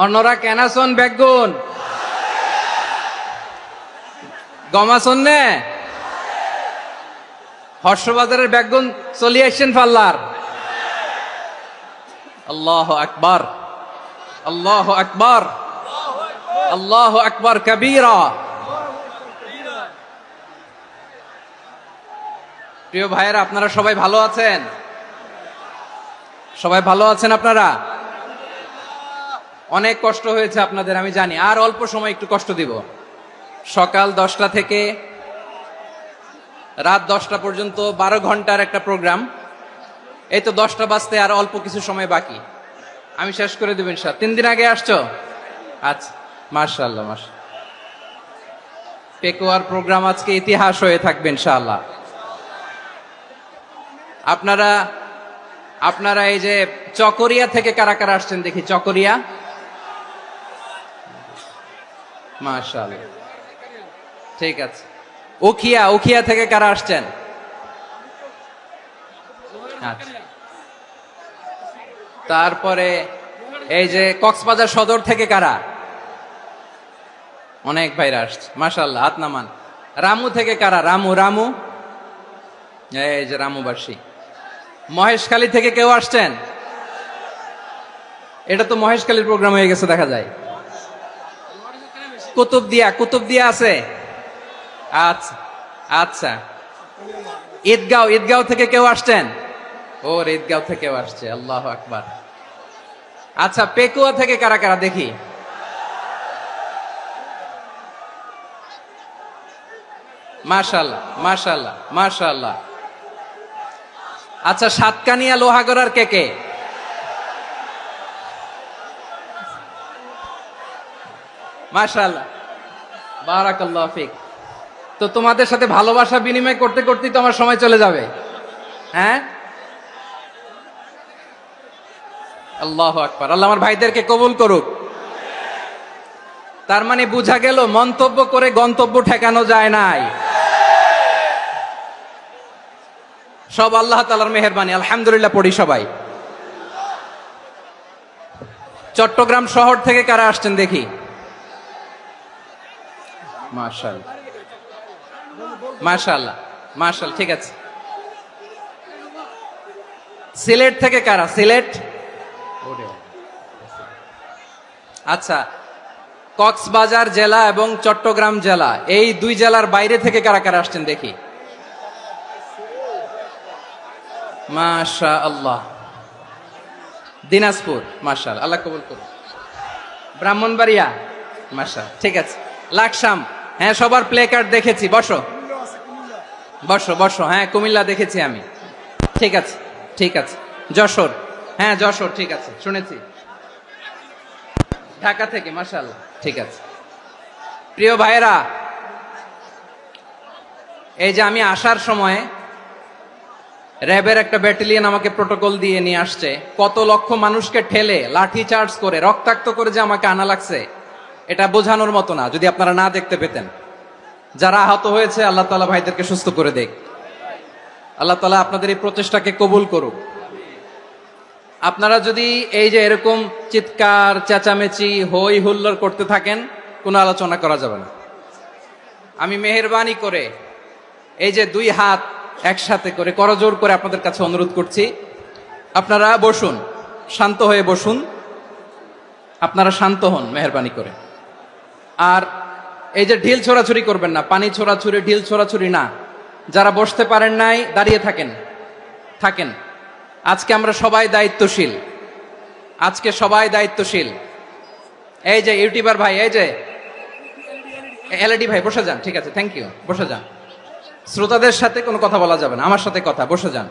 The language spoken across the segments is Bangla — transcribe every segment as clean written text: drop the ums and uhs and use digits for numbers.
অন্যরা কেনাছন বেগুন গমাছন নে হর্ষবাজারের বেগুন চলিয়ে আসছেন পাল্লার। আল্লাহ আকবার, আল্লাহ আকবার, আল্লাহ আকবার কবীরা। প্রিয় ভাইয়েরা, আপনারা সবাই ভালো আছেন? সবাই ভালো আছেন? আপনারা অনেক কষ্ট হয়েছে আপনাদের, আমি জানি। আর অল্প সময় একটু কষ্ট দিব। সকাল 10টা থেকে রাত 10টা পর্যন্ত 12 ঘন্টার একটা প্রোগ্রাম। এই তো 10টা বাজতে আর অল্প কিছু সময় বাকি, আমি শেষ করে দেব ইনশাআল্লাহ। 3 দিন আগে আসছো? আচ্ছা, মাশাআল্লাহ মাশাআল্লাহ। পেকুয়ার প্রোগ্রাম আজকে ইতিহাস হয়ে থাকবে ইনশাআল্লাহ। আপনারা এই যে চকরিয়া থেকে কারা কারা আসছেন দেখি? চকরিয়া, মাশাআল্লাহ, ঠিক আছে। উখিয়া থেকে কারা আসছেন? আচ্ছা। তারপরে এই যে কক্সবাজার সদর থেকে কারা? অনেক ভাইরা আসছে, মাশাআল্লাহ, হাত নামান। রামু থেকে কারা? রামু, এই যে রামুবাসী। মহেশখালী থেকে কেউ আসছেন? এটা তো মহেশখালীর প্রোগ্রাম হয়ে গেছে দেখা যায়। কুতুবদিয়া আছে? আচ্ছা আচ্ছা। ঈদগাঁও থেকে কেউ আসছেন? ওর ঈদগাঁও থেকেও আসছে, আল্লাহু আকবার। আচ্ছা, পেকুয়া থেকে কারা কারা দেখি? মাশাআল্লাহ মাশাআল্লাহ মাশাআল্লাহ। আচ্ছা, সাতকানিয়া লোহাগড়ার কে? মাশাআল্লাহ, বারাকাল্লাহু ফিক। তো তোমাদের সাথে ভালোবাসা বিনিময় করতে করতেই তো আমার সময় চলে যাবে। হ্যাঁ, আল্লাহু আকবার। আল্লাহ আমার ভাইদেরকে কবুল করুক। তার মানে বোঝা গেল মন্তব্য করে গন্তব্য ঠেকানো যায় নাই। সব আল্লাহ তাআলার মেহেরবানি, আলহামদুলিল্লাহ পড়ি সবাই। চট্টগ্রাম শহর থেকে কারা আসছেন দেখি? মাশাআল্লাহ মাশাআল্লাহ মাশাআল্লাহ, ঠিক আছে। সিলেট থেকে কারা? সিলেট, আচ্ছা। কক্সবাজার জেলা এবং চট্টগ্রাম জেলা, এই দুই জেলার বাইরে থেকে কারা কারা আসছেন দেখি? মাশাআল্লাহ। দিনাজপুর, মাশাআল্লাহ, আল্লাহ কবুল করুন। ব্রাহ্মণবাড়িয়া, মাশাআল্লাহ, ঠিক আছে। লাকসাম, হ্যাঁ, সবার প্লে কার্ড দেখেছি। বসো বসো বসো। হ্যাঁ, কুমিল্লা দেখেছি আমি, ঠিক আছে ঠিক আছে। যশোর, হ্যাঁ যশোর, ঠিক আছে, শুনেছি। ঢাকা থেকে, মাশাআল্লাহ, ঠিক আছে। প্রিয় ভাইয়েরা, এই যে আমি আসার সময় র্যাবের একটা ব্যাটালিয়ন আমাকে প্রোটোকল দিয়ে নিয়ে আসছে। কত লক্ষ মানুষকে ঠেলে লাঠি চার্জ করে রক্তাক্ত করে যে আমাকে আনা লাগছে, এটা বোঝানোর মতো না, যদি আপনারা না দেখতে পেতেন। যারা আহত হয়েছে, আল্লাহ তাআলা ভাইদেরকে সুস্থ করে দেখ। আল্লাহ তাআলা আপনাদের এই প্রচেষ্টাকে কবুল করুক। আপনারা যদি এই যে এরকম চিৎকার চেঁচামেচি হই হুল্লোড় করতে থাকেন, কোনো আলোচনা করা যাবে না। আমি মেহেরবানি করে এই যে দুই হাত একসাথে করে করজোড় করে আপনাদের কাছে অনুরোধ করছি, আপনারা বসুন, শান্ত হয়ে বসুন। আপনারা শান্ত হন মেহেরবানি করে। আর এই যে ঢিল ছোড়াছুরি করবেন না, পানি ছোড়াছুরি, ঢিল ছোড়াছুরি না। যারা বসতে পারেন নাই, দাঁড়িয়ে থাকেন। আজকে আমরা সবাই দায়িত্বশীল, আজকে সবাই দায়িত্বশীল। এই যে ইউটিউবার ভাই, এই যে এলইডি ভাই, বসে যান, ঠিক আছে, থ্যাংক ইউ, বসে যান। শ্রোতাদের সাথে কোনো কথা বলা যাবে না, আমার সাথে কথা, বসে যান।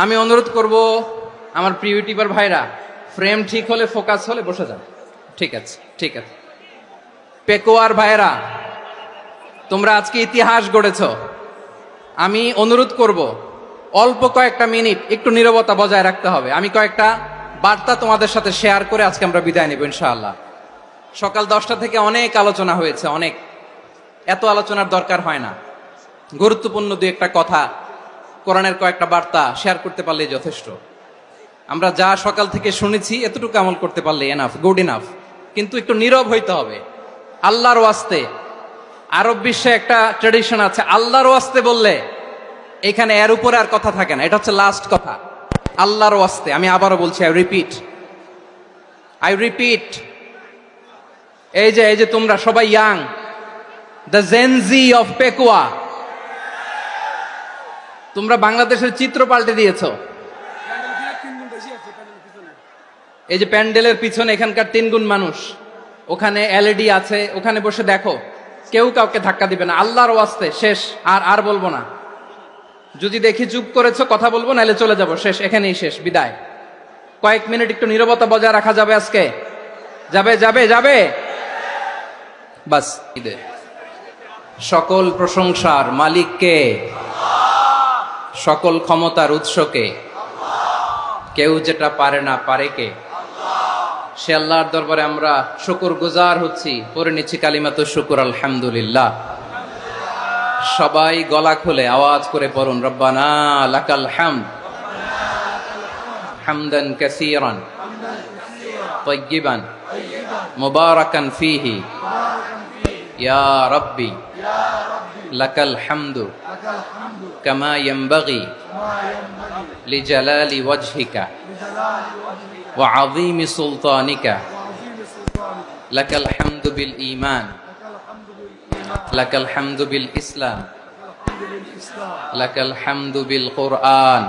আমি অনুরোধ করব আমার প্রিয় ইউটিউবার ভাইরা, ফ্রেম ঠিক হলে, ফোকাস হলে বসে যান, ঠিক আছে ঠিক আছে। পেকুয়ার ভাইরা, তোমরা আজকে ইতিহাস গড়েছ। আমি অনুরোধ করব অল্প কয়েকটা মিনিট একটু নীরবতা বজায় রাখতে হবে। আমি কয়েকটা বার্তা তোমাদের সাথে শেয়ার করে আজকে আমরা বিদায় নেব ইনশাআল্লাহ। সকাল 10টা থেকে অনেক আলোচনা হয়েছে, অনেক, এত আলোচনার দরকার হয় না। গুরুত্বপূর্ণ দুই একটা কথা, কোরআনের কয়েকটা বার্তা শেয়ার করতে পারলেই যথেষ্ট। আমরা যা সকাল থেকে শুনেছি এতটুকু আমল করতে পারলে এনাফ, গুড ইনাফ। কিন্তু একটু নীরব হইতে হবে আল্লাহর ওয়াস্তে। আরব বিশ্বে একটা ট্রেডিশন আছে, আল্লাহর ওয়াস্তে বললে এখানে এর উপরে আর কথা থাকে না, এটা হচ্ছে লাস্ট কথা। আল্লাহর ওয়াস্তে, আমি আবারও বলছি, আই রিপিট, এই যে তোমরা সবাই young, the Gen Z of Pekua, তোমরা বাংলাদেশের চিত্র পাল্টে দিয়েছো। এই যে প্যান্ডেলের পিছনে এখানকার 3 গুণ মানুষ, ওখানে এলইডি আছে, ওখানে বসে দেখো, কেউ কাউকে ধাক্কা দিবে না। আল্লাহর ওয়াস্তে শেষ, আর বলবো না। যদি দেখি চুপ করেছো, কথা বলবো, নাহলে চলে যাব, শেষ, এখানেই শেষ, বিদায়। কয়েক মিনিট একটু নীরবতা বজায় রাখা যাবে আজকে? যাবে বাস। সকল প্রশংসার মালিককে, সকল ক্ষমতার উৎসকে, কেউ যেটা পারে না পারে কে? সে আল্লাহর দরবারে আমরা শুকর গুজার হচ্ছি, পড়ে নিচ্ছি কালিমাতুশ শুকর, আলহামদুলিল্লাহ। সবাই গলা খুলে আওয়াজ করে পড়ুন, রব্বানা লাকাল হামদ হামদান কাসীরান তাইয়িবান মুবারাকান ফীহি ইয়া রাব্বি লাকাল হামদু কামা ইয়ানবাগি লিজালালি ওয়াজহিকা ওয়া আযীমি সুলতানিকা লাকাল হামদু বিল ঈমান লাকাল হামদু বিল ইসলাম লাকাল হামদু বিল কুরআন।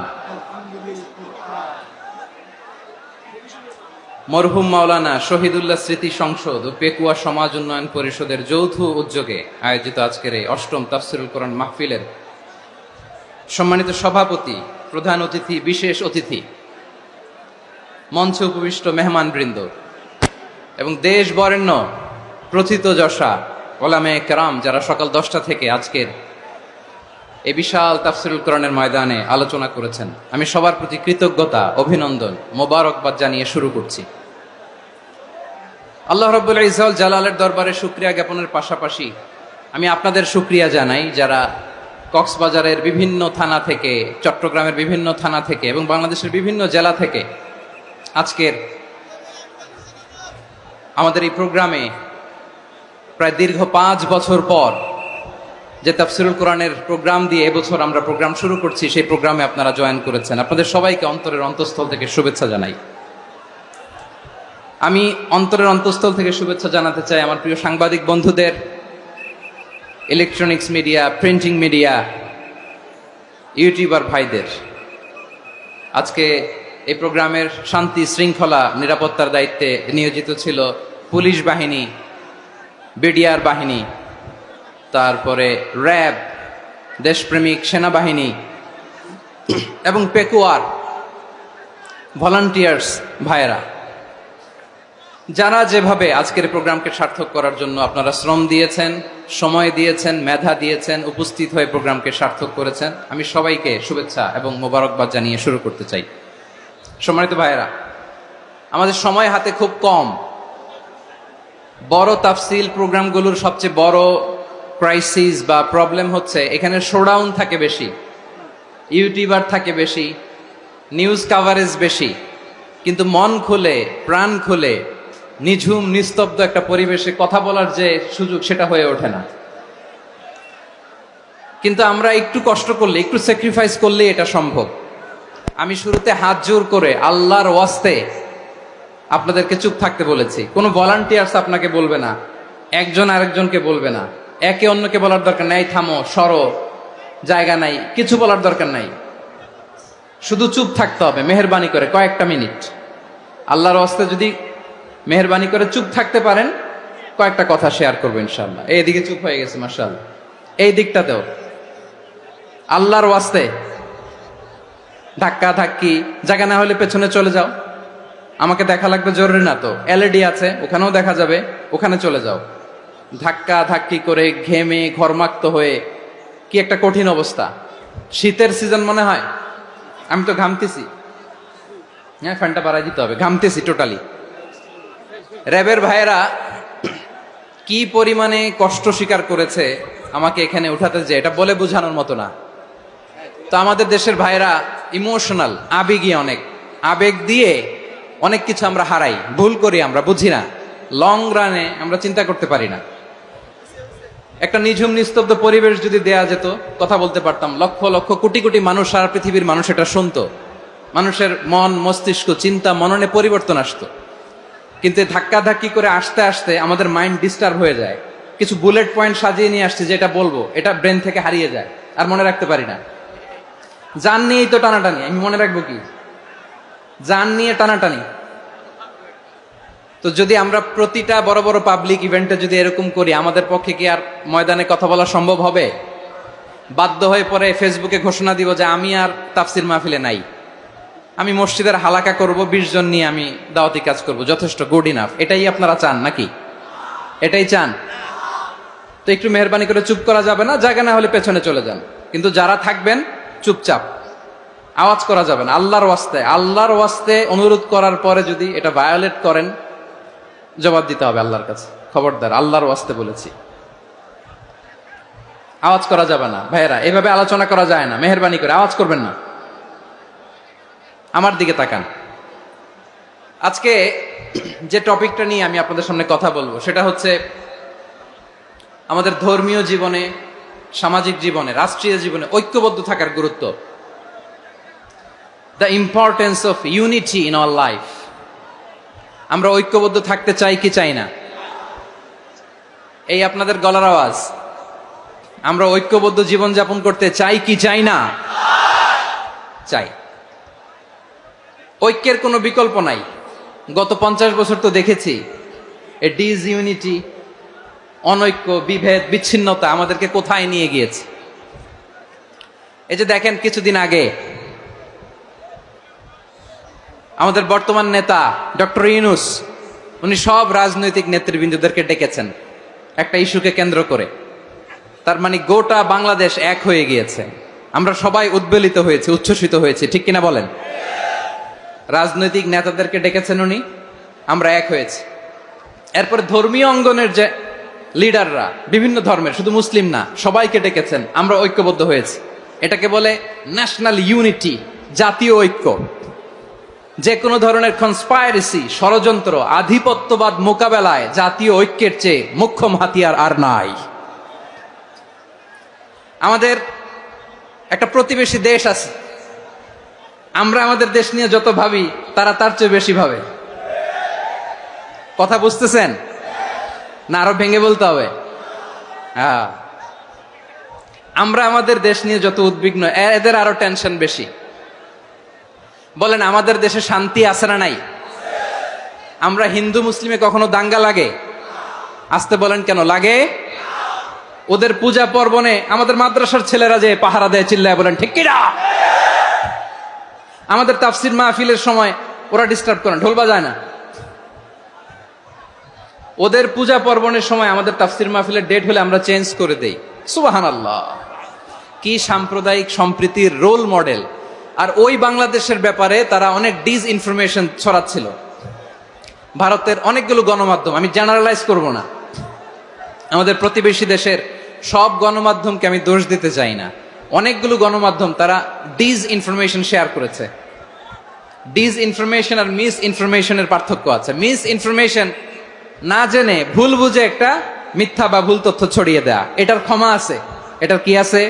মরহুম মাওলানা শহীদুল্লাহ স্মৃতি সংসদ ও পেকুয়া সমাজ উন্নয়ন পরিষদের যৌথ উদ্যোগে আয়োজিত আজকের এই 8ম তাফসীরুল কোরআন মাহফিলের সম্মানিত সভাপতি, প্রধান অতিথি, বিশেষ অতিথি, মঞ্চে উপবিষ্ট মেহমানবৃন্দ এবং দেশ বরেণ্য প্রথিতযশা ওলামায়ে কেরাম, যারা সকাল 10টা থেকে আজকের এই বিশাল তাফসীরুল কোরআনের ময়দানে আলোচনা করেছেন, আমি সবার প্রতি কৃতজ্ঞতা, অভিনন্দন, মোবারকবাদ জানিয়ে শুরু করছি। আল্লাহ রাব্বুল ইজ্জত জালালের দরবারে শুকরিয়া জ্ঞাপনের পাশাপাশি আমি আপনাদের শুকরিয়া জানাই, যারা কক্সবাজারের বিভিন্ন থানা থেকে, চট্টগ্রামের বিভিন্ন থানা থেকে এবং বাংলাদেশের বিভিন্ন জেলা থেকে আজকের আমাদের এই প্রোগ্রামে প্রায় দীর্ঘ 5 বছর পর যে তাফসীরুল কোরআনের প্রোগ্রাম দিয়ে এবছর আমরা প্রোগ্রাম শুরু করছি, সেই প্রোগ্রামে আপনারা জয়েন করেছেন। আপনাদের সবাইকে অন্তরের অন্তঃস্থল থেকে শুভেচ্ছা জানাই। আমি অন্তরের অন্তঃস্থল থেকে শুভেচ্ছা জানাতে চাই আমার প্রিয় সাংবাদিক বন্ধুদের, electronics media, printing media, YouTuber ভাইদের। আজকে এই প্রোগ্রামের শান্তি শৃঙ্খলা নিরাপত্তার দায়িত্বে নিয়োজিত ছিল পুলিশ বাহিনী, বিডিআর বাহিনী, তারপরে র্যাব, দেশপ্রেমিক সেনাবাহিনী এবং পেকুয়ার ভলান্টিয়ার্স ভাইয়েরা, যারা যেভাবে আজকের প্রোগ্রামকে সার্থক করার জন্য আপনারা শ্রম দিয়েছেন, সময় দিয়েছেন, মেধা দিয়েছেন, উপস্থিত হয়ে প্রোগ্রামকে সার্থক করেছেন, আমি সবাইকে শুভেচ্ছা এবং মোবারকবাদ জানিয়ে শুরু করতে চাই। সম্মানিত ভাইয়েরা, আমাদের সময় হাতে খুব কম। বড় তাফসীল প্রোগ্রামগুলোর সবচেয়ে বড় ক্রাইসিস বা প্রবলেম হচ্ছে এখানে শোডাউন থাকে বেশি, ইউটিউবার থাকে বেশি, নিউজ কাভারেজ বেশি, কিন্তু মন খুলে, প্রাণ খুলে, নিঝুম নিস্তব্ধ একটা পরিবেশে কথা বলার যে সুযোগ, সেটা হয়ে ওঠে না। কিন্তু আমরা একটু কষ্ট করলে, একটু স্যাক্রিফাইস করলে এটা সম্ভব। আমি শুরুতে হাত জোর করে আল্লাহর ওয়াস্তে আপনাদেরকে চুপ থাকতে বলেছি। কোনো ভলান্টিয়ার্স আপনাকে বলবে না, একজন আরেকজনকে বলবে না, একে অন্যকে বলার দরকার নাই, থামো, সরো, জায়গা নাই, কিছু বলার দরকার নাই। শুধু চুপ থাকতে হবে মেহেরবানি করে কয়েকটা মিনিট। আল্লাহর ওয়াস্তে যদি মেহেরবানি করে চুপ থাকতে পারেন, কয়েকটা কথা শেয়ার করবো ইনশাআল্লাহ। এইদিকে চুপ হয়ে গেছে মাশাআল্লাহ, এই দিকটাতেও। আল্লাহর ওয়াস্তে ধাক্কা ধাক্কি জায়গা না হলে পেছনে চলে যাও, আমাকে দেখা লাগবে জরুরি না তো, এলইডি আছে ওখানেও দেখা যাবে, ওখানে চলে যাও। ধাক্কা ধাক্কি করে ঘেমে ঘরমাক্ত হয়ে কি একটা কঠিন অবস্থা। শীতের সিজন মনে হয়, আমি তো ঘামতেছি, হ্যাঁ ফ্যানটা বাড়াই দিতে হবে, ঘামতেছি টোটালি। র্যাবের ভাইয়েরা কি পরিমাণে কষ্ট স্বীকার করেছে আমাকে এখানে উঠাতে, যে এটা বলে বোঝানোর মতো না। তো আমাদের দেশের ভাইয়েরা ইমোশনাল, আবেগী অনেক। আবেগ দিয়ে অনেক কিছু আমরা হারাই, ভুল করি, আমরা বুঝি না, লং রানে আমরা চিন্তা করতে পারি না। একটা নিঝুম নিস্তব্ধ পরিবেশ যদি দেয়া যেত, কথা বলতে পারতাম, লক্ষ লক্ষ কোটি কোটি মানুষ, সারা পৃথিবীর মানুষ এটা শুনতো, মানুষের মন মস্তিষ্ক চিন্তা মননে পরিবর্তন আসতো। কিন্তু ধাক্কাধাক্কি করে আসতে আসতে আমাদের মাইন্ড ডিস্টার্ব হয়ে যায়। কিছু বুলেট পয়েন্ট সাজিয়ে নিয়ে আসছে, যেটা বলবো এটা ব্রেন থেকে হারিয়ে যায়, আর মনে রাখতে পারি না। জান নিয়েই তো টানাটানি, আমি মনে রাখবো কি? জান নিয়ে টানাটানি। তো যদি আমরা প্রতিটা বড় বড় পাবলিক ইভেন্টে যদি এরকম করি, আমাদের পক্ষে কি আর ময়দানে কথা বলা সম্ভব হবে? বাধ্য হয়ে পরে ফেসবুকে ঘোষণা দিব যে আমি আর তাফসির মাহফিলে নাই, আমি মসজিদের হালাকা করব, 20 জন নিয়ে আমি দাওয়াতি কাজ করব, যথেষ্ট, গুড ইনাফ। এটাই আপনারা চান নাকি? এটাই চান? তো একটু মেহরবানি করে চুপ করা যাবে না? জায়গা না হলে পেছনে চলে যান, কিন্তু যারা থাকবেন চুপচাপ, আওয়াজ করা যাবে না। আল্লাহর ওয়াস্তে, আল্লাহর ওয়াস্তে অনুরোধ করার পরে যদি এটা ভায়োলেট করেন, জবাব দিতে হবে আল্লাহর কাছে। খবরদার, আল্লাহর ওয়াস্তে বলেছি, আওয়াজ করা যাবে না। ভাইয়েরা, এভাবে আলোচনা করা যায় না, মেহরবানি করে আওয়াজ করবেন না। আমার দিকে তাকান। আজকে যে টপিকটা নিয়ে আমি আপনাদের সামনে কথা বলবো, সেটা হচ্ছে আমাদের ধর্মীয় জীবনে, সামাজিক জীবনে, রাষ্ট্রীয় জীবনে ঐক্যবদ্ধ থাকার গুরুত্ব। The importance of unity in our life. আমরা ঐক্যবদ্ধ থাকতে চাই কি চাই না? এই আপনাদের গলার আওয়াজ। আমরা ঐক্যবদ্ধ জীবন যাপন করতে চাই কি চাই না? চাই। ঐক্যের কোনো বিকল্প নাই। গত 50 বছর তো দেখেছি এ ডিসইউনিটি, অনৈক্য, বিভেদ, বিচ্ছিন্নতা আমাদেরকে কোথায় নিয়ে গিয়েছে। এই যে দেখেন, কিছুদিন আগে আমাদের বর্তমান নেতা ডক্টর ইউনূস, উনি সব রাজনৈতিক নেতৃবৃন্দদেরকে ডেকেছেন একটা ইস্যুকে কেন্দ্র করে। তার মানে গোটা বাংলাদেশ এক হয়ে গিয়েছে। আমরা সবাই উদ্বেলিত হয়েছে, উচ্ছ্বসিত হয়েছে, ঠিক কিনা বলেন? রাজনৈতিক নেতাদেরকে ডেকেছেন উনি, আমরা এক হয়েছি। এরপরে ধর্মীয় অঙ্গনের যে লিডাররা, বিভিন্ন ধর্মের, শুধু মুসলিম না, সবাইকে ডেকেছেন, আমরা ঐক্যবদ্ধ হয়েছি। এটাকে বলে ন্যাশনাল ইউনিটি, জাতীয় ঐক্য। যে কোনো ধরনের কনস্পাইরেসি, ষড়যন্ত্র, আধিপত্যবাদ মোকাবেলায় জাতীয় ঐক্যের চেয়ে মোক্ষম হাতিয়ার আর নাই। আমাদের একটা প্রতিবেশী দেশ আছে, আমরা আমাদের দেশ নিয়ে যত ভাবি, তারা তার চেয়ে বেশি ভাবে। কথা বুঝতেছেন না? আরো ভেঙে বলতে হবে। হ্যাঁ, আমরা আমাদের দেশ নিয়ে যত উদ্বিগ্ন, এদের আরো টেনশন বেশি। বলেন, আমাদের দেশে শান্তি আছে না নাই? আমরা হিন্দু মুসলিমে কখনো দাঙ্গা লাগে? আসতে বলেন, কেন লাগে? ওদের পূজা পার্বণে আমাদের মাদ্রাসার ছেলেরা যে পাহারা দেয়, চিল্লায় বলেন ঠিক কিনা? আমাদের তাফসির মাহফিলের সময় ওরা ডিস্টার্ব করেন, ঢোল বাজায় না। ওদের পূজা পার্বণের সময় আমাদের তাফসির মাহফিলের ডেট হলে আমরা চেঞ্জ করে দেই। সুবহানাল্লাহ, কি সাম্প্রদায়িক সম্প্রীতির রোল মডেল। আর ওই বাংলাদেশের ব্যাপারে তারা অনেক ডিসইনফরমেশন ছড়াচ্ছিল। ভারতের অনেকগুলো গণমাধ্যম, আমি জেনারেলাইজ করব না, আমাদের প্রতিবেশী দেশের সব গণমাধ্যমকে আমি দোষ দিতে চাই না, অনেকগুলো গণমাধ্যম তারা ডিসইনফরমেশন শেয়ার করেছে। ডিসইনফরমেশন আর মিস ইনফরমেশনের পার্থক্য আছে। মিস ইনফরমেশন না জেনে ভুল বুঝে একটা মিথ্যা বা ভুল তথ্য ছড়িয়ে দেয়া, এটার ক্ষমা আছে, এটার কি আছে?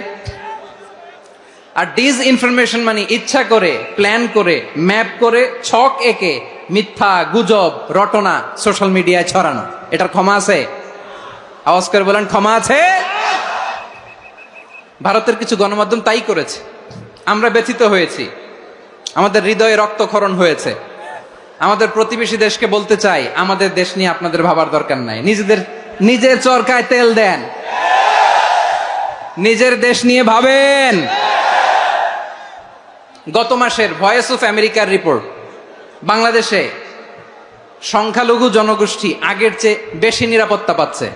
আর ডিসইনফরমেশন মানে ইচ্ছা করে, প্ল্যান করে, ম্যাপ করে, ছক এঁকে মিথ্যা, গুজব, রটনা সোশ্যাল মিডিয়ায় ছড়ানো, এটার ক্ষমা আছে? আওয়াজ করে বলেন, ক্ষমা আছে? ভারতের কিছু গণমাধ্যম তাই করেছে, আমরা ব্যথিত হয়েছি, আমাদের হৃদয়ে রক্তক্ষরণ হয়েছে। আমাদের প্রতিবেশী দেশকে বলতে চাই, আমাদের দেশ নিয়ে আপনাদের ভাবার দরকার নাই, নিজের চরকায় তেল দেন, নিজের দেশ নিয়ে ভাবেন। গত মাসের ভয়েস অফ আমেরিকার রিপোর্ট, বাংলাদেশে সংখ্যালঘু জনগোষ্ঠী আগের চেয়ে বেশি নিরাপত্তা পাচ্ছে।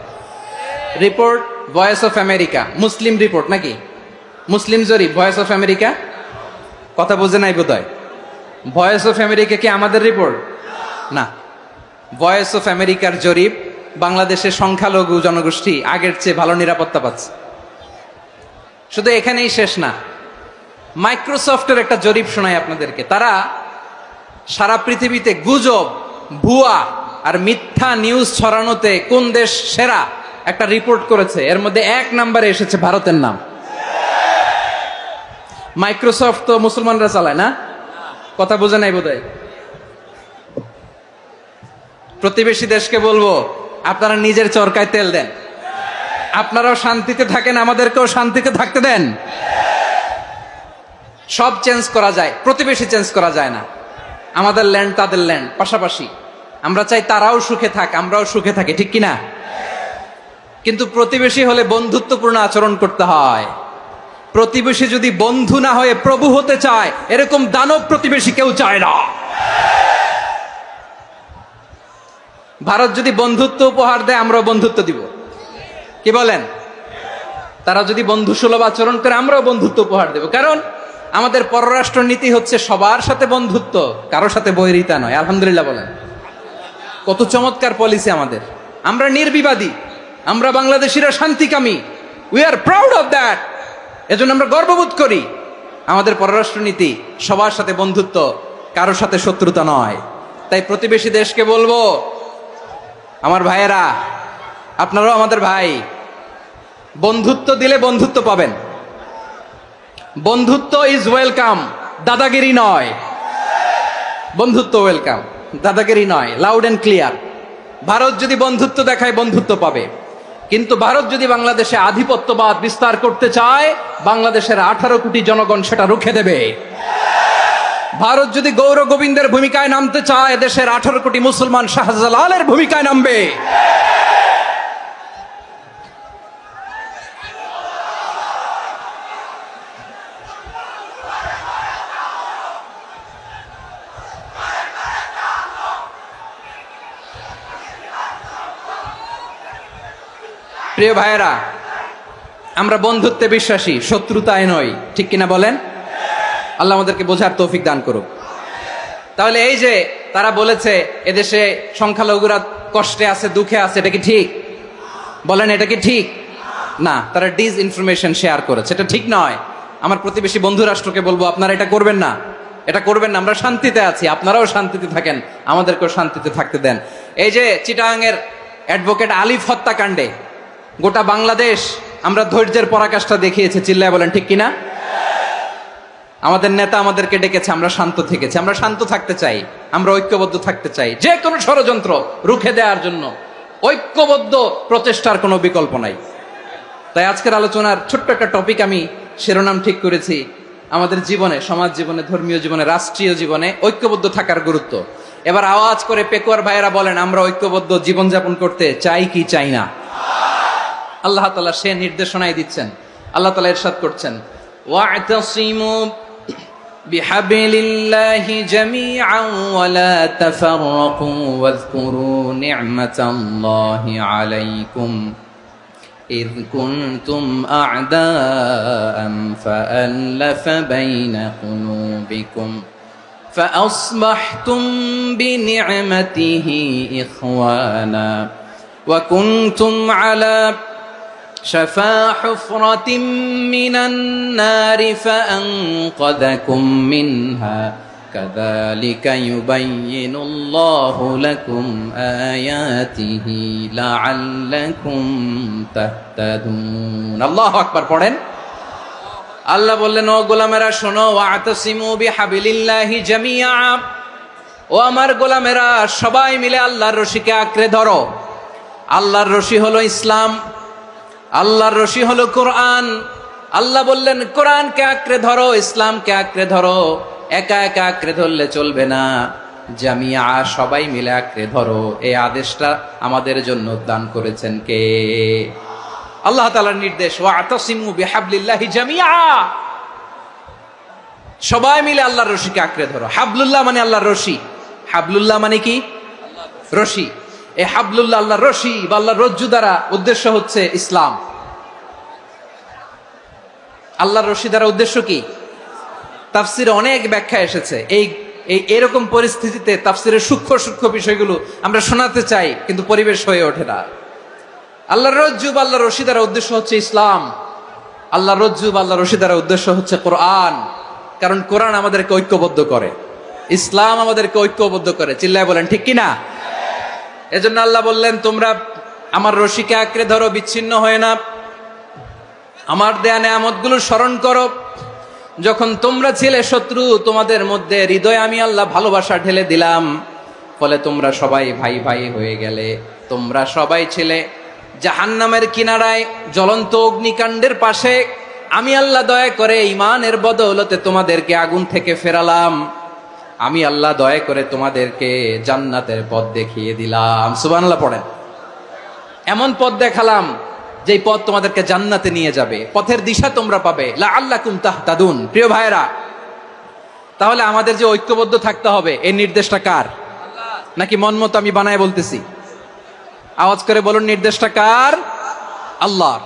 Report voice of America, Muslim report নাকি? মুসলিম জরিপ, ভয়েস অফ আমেরিকা। কথা বুঝে নাই বোধহয়। ভয়েস অফ আমেরিকা কি আমাদের রিপোর্ট? না, ভয়েস অফ আমেরিকার জরিপ, বাংলাদেশের সংখ্যালঘু জনগোষ্ঠী আগের চেয়ে ভালো নিরাপত্তা পাচ্ছে। শুধু এখানেই শেষ না, মাইক্রোসফটের একটা জরিপ শোনায় আপনাদেরকে। তারা সারা পৃথিবীতে গুজব, ভুয়া আর মিথ্যা নিউজ ছড়ানোতে কোন দেশ সেরা একটা রিপোর্ট করেছে, এর মধ্যে 1 নম্বরে এসেছে ভারতের নাম। মাইক্রোসফট তো মুসলমানরা চালায় না, কথা বোঝে নাই বোধহয়। প্রতিবেশী দেশকে বলবো, আপনারা নিজের চরকায় তেল দেন, আপনারাও শান্তিতে থাকেন, আমাদেরকেও শান্তিতে থাকতে দেন। সব চেঞ্জ করা যায়, প্রতিবেশী চেঞ্জ করা যায় না। আমাদের ল্যান্ড তাদের ল্যান্ড, পাশাপাশি। আমরা চাই তারাও সুখে থাক, আমরাও সুখে থাকি, ঠিক কিনা? কিন্তু প্রতিবেশী হলে বন্ধুত্বপূর্ণ আচরণ করতে হয়। প্রতিবেশী যদি বন্ধু না হয়ে প্রভু হতে চায়, এরকম দানব প্রতিবেশী কেউ চায় না। ভারত যদি বন্ধুত্ব উপহার দেয়, আমরাও বন্ধুত্ব দিব, কি বলেন? তারা যদি বন্ধু সুলভ আচরণ করে, আমরাও বন্ধুত্ব উপহার দেব। কারণ আমাদের পররাষ্ট্র নীতি হচ্ছে সবার সাথে বন্ধুত্ব, কারোর সাথে বৈরিতা নয়। আলহামদুলিল্লাহ বলেন, কত চমৎকার পলিসি আমাদের। আমরা নির্বিবাদী, আমরা বাংলাদেশিরা শান্তিকামী, we are proud of that. এজন্য আমরা গর্ববোধ করি। আমাদের পররাষ্ট্র নীতি সবার সাথে বন্ধুত্ব, কারোর সাথে শত্রুতা নয়। তাই প্রতিবেশী দেশকে বলবো, আমার ভাইয়েরা, আপনারাও আমাদের ভাই, বন্ধুত্ব দিলে বন্ধুত্ব পাবেন। বন্ধুত্ব ইজ ওয়েলকাম, দাদাগিরি নয়। বন্ধুত্ব ওয়েলকাম, দাদাগিরি নয়, লাউড এন্ড ক্লিয়ার। ভারত যদি বন্ধুত্ব দেখায়, বন্ধুত্ব পাবে। কিন্তু ভারত যদি বাংলাদেশে আধিপত্যবাদ বিস্তার করতে চায়, বাংলাদেশের 18 কোটি জনগণ সেটা রুখে দেবে। ভারত যদি গৌর গোবিন্দের ভূমিকায় নামতে চায়, দেশের 18 কোটি মুসলমান শাহজালালের ভূমিকায় নামবে। প্রিয় ভাইয়েরা, আমরা বন্ধুত্বে বিশ্বাসী, শত্রুতায় নই, ঠিক কিনা বলেন? আল্লাহ আমাদেরকে বোঝার তৌফিক দান করুক। তাহলে এই যে তারা বলেছে এদেশে সংখ্যালঘুরা কষ্টে আছে, দুঃখে আছে, এটা কি ঠিক? বলেন, এটা কি ঠিক? না, তারা ডিস ইনফরমেশন শেয়ার করেছে, এটা ঠিক নয়। আমার প্রতিবেশী বন্ধু রাষ্ট্রকে বলবো, আপনারা এটা করবেন না, এটা করবেন না। আমরা শান্তিতে আছি, আপনারাও শান্তিতে থাকেন, আমাদেরকেও শান্তিতে থাকতে দেন। এই যে চিটাগাংয়ের অ্যাডভোকেট আলিফ হত্যাকাণ্ডে গোটা বাংলাদেশ আমরা ধৈর্যের পরাকাষ্ঠা দেখিয়েছে, চিল্লায় বলেন ঠিক কিনা? আমাদের নেতা আমাদেরকে ডেকেছে, আমরা শান্ত থেকেছি। আমরা শান্ত থাকতে চাই, আমরা ঐক্যবদ্ধ থাকতে চাই। যে কোনো ষড়যন্ত্র রুখে দেওয়ার জন্য ঐক্যবদ্ধ প্রচেষ্টার কোনো বিকল্প নাই। তাই আজকের আলোচনার ছোট্ট একটা টপিক আমি শিরোনাম ঠিক করেছি, আমাদের জীবনে, সমাজ জীবনে, ধর্মীয় জীবনে, রাষ্ট্রীয় জীবনে ঐক্যবদ্ধ থাকার গুরুত্ব। এবার আওয়াজ করে পেকুয়ার ভাইয়েরা বলেন, আমরা ঐক্যবদ্ধ জীবনযাপন করতে চাই কি চাই না? আল্লাহ তাআলা সে নির্দেশনাই দিচ্ছেন। আল্লাহ তাআলা ইরশাদ করছেন, ওয়া'তাসিমু বিহাবলিল্লাহি জামিআন ওয়া লা তাফাররাকু ওয়াযকুরু নি'মাতাল্লাহি আলাইকুম إذ كنتم أعداء فألف بين قلوبكم فأصبحتم بنعمته إخوانا وكنتم على شفا حفرة من النار فأنقذكم منها كذلك يبين الله لكم آياته لعلكم تهتدون الله أكبر পড়েন। আল্লাহ বললেন, ও গোলামেরা শোনো, ওয়া'তাসিমু বিহাবলিল্লাহি জামিআ, ও আমার গোলামেরা সবাই মিলে আল্লাহর রশিকে আঁকড়ে ধরো। আল্লাহর রশি হলো ইসলাম, আল্লাহর রশি হলো কোরআন। আল্লাহ বললেন, কোরআনকে আঁকড়ে ধরো, ইসলামকে আঁকড়ে ধরো। একা একা আঁকড়ে ধরলে চলবে না, জামিয়া, সবাই মিলে আঁকড়ে ধরো। এই আদেশটা আমাদের জন্য দান করেছেন কে? আল্লাহ তাআলার নির্দেশ, ওয়া'তাসিমু বিহাবলিল্লাহি জামিআ, সবাই মিলে আল্লাহর রশিকে আঁকড়ে ধরো। হাবলুল্লাহ মানে আল্লাহর রশি। হাবলুল্লাহ মানে কি? রশি। এই হাবলুল্লাহ, আল্লাহর রশি বা আল্লাহর রজ্জু দ্বারা উদ্দেশ্য হচ্ছে ইসলাম। আল্লাহর রশি দ্বারা উদ্দেশ্য কি? তাফসিরে অনেক ব্যাখ্যা এসেছে। এরকম পরিস্থিতিতে তাফসিরের সূক্ষ্ম সূক্ষ্ম বিষয়গুলো আমরা শোনাতে চাই, কিন্তু পরিবেশ হয়ে ওঠে না। আল্লাহর রজ্জু বা আল্লাহর রশি দ্বারা উদ্দেশ্য হচ্ছে ইসলাম। আল্লাহর রজ্জু বা আল্লাহর রশি দ্বারা উদ্দেশ্য হচ্ছে কোরআন, কারণ কোরআন আমাদেরকে ঐক্যবদ্ধ করে। ইসলাম আমাদেরকে ঐক্যবদ্ধ করে, চিল্লায় বলেন ঠিক কিনা? এজন্য আল্লাহ বললেন, তোমরা আমার রশিকে আঁকড়ে ধরো, বিচ্ছিন্ন হয় না, আমার দেয়া নেয়ামতগুলো স্মরণ করো। যখন তোমরা ছিলে শত্রু, তোমাদের মধ্যে হৃদয়ে আমি আল্লাহ ভালোবাসা ঢেলে দিলাম, ফলে তোমরা সবাই ভাই ভাই হয়ে গেলে। তোমরা সবাই ছিলে জাহান্নামের কিনারায়, জ্বলন্ত অগ্নিকাণ্ডের পাশে। আমি আল্লাহ দয়া করে ঈমানের বদৌলতে তোমাদেরকে আগুন থেকে ফেরালাম। আমি আল্লাহ দয়া করে তোমাদেরকে জান্নাতের পথ দেখিয়ে দিলাম। সুবহানাল্লাহ পড়েন। এমন পথ দেখালাম যেই পথ তোমাদেরকে জান্নাতে নিয়ে যাবে, পথের দিশা তোমরা পাবে। লাআল্লাকুম তাহতাদুন। প্রিয় ভাইরা, তাহলে আমাদের যে ঐক্যবদ্ধ থাকতে হবে, এই নির্দেশটা কার? নাকি মন মতো আমি বানায় বলতেছি? আওয়াজ করে বলুন, নির্দেশটা কার? আল্লাহর।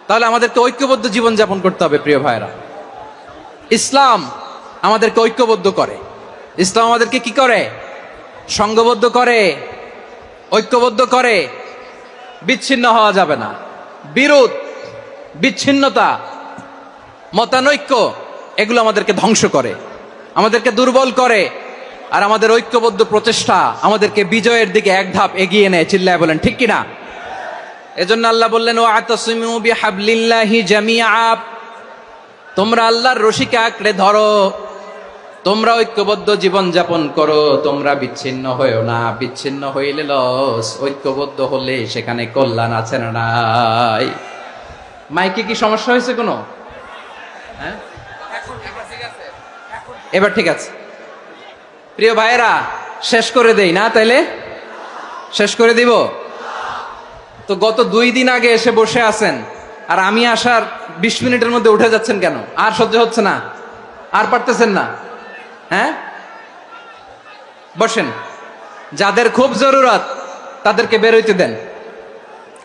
তাহলে আমাদেরকে ঐক্যবদ্ধ জীবন যাপন করতে হবে। প্রিয় ভাইরা, ইসলাম আমাদেরকে ঐক্যবদ্ধ করে। ইসলাম আমাদেরকে কি করে? সংঘবদ্ধ করে, ঐক্যবদ্ধ করে। বিচ্ছিন্ন হওয়া যাবে না। বিরোধ, বিচ্ছিন্নতা, মতানৈক্য, এগুলো আমাদেরকে ধ্বংস করে, আমাদেরকে দুর্বল করে। আর আমাদের ঐক্যবদ্ধ প্রচেষ্টা আমাদেরকে বিজয়ের দিকে এক ধাপ এগিয়ে নেয়। চিল্লায় বলেন ঠিক কিনা? এজন্য আল্লাহ বললেন, ওয়াতাসিমু বিহাবলিল্লাহি জামিআ। তোমরা আল্লাহর রশিকে আঁকড়ে ধরো, তোমরা ঐক্যবদ্ধ জীবন যাপন করো, তোমরা বিচ্ছিন্ন হয়েও না। বিচ্ছিন্ন হইলে লস, ঐক্যবদ্ধ হলে সেখানে কল্যাণ আছে না নাই? মাইকে কি সমস্যা হয়েছে কোনো? হ্যাঁ, এবার ঠিক আছে। প্রিয় ভাইয়েরা, শেষ করে দেই না? তাইলে শেষ করে দিব তো। গত 2 দিন আগে এসে বসে আছেন, আর আমি আসার 20 মিনিটের মধ্যে উঠে যাচ্ছেন কেন? আর সহ্য হচ্ছে না? আর পারতেছেন না? হ্যাঁ, বসেন। যাদের খুব জরুরত তাদেরকে বের হইতে দেন।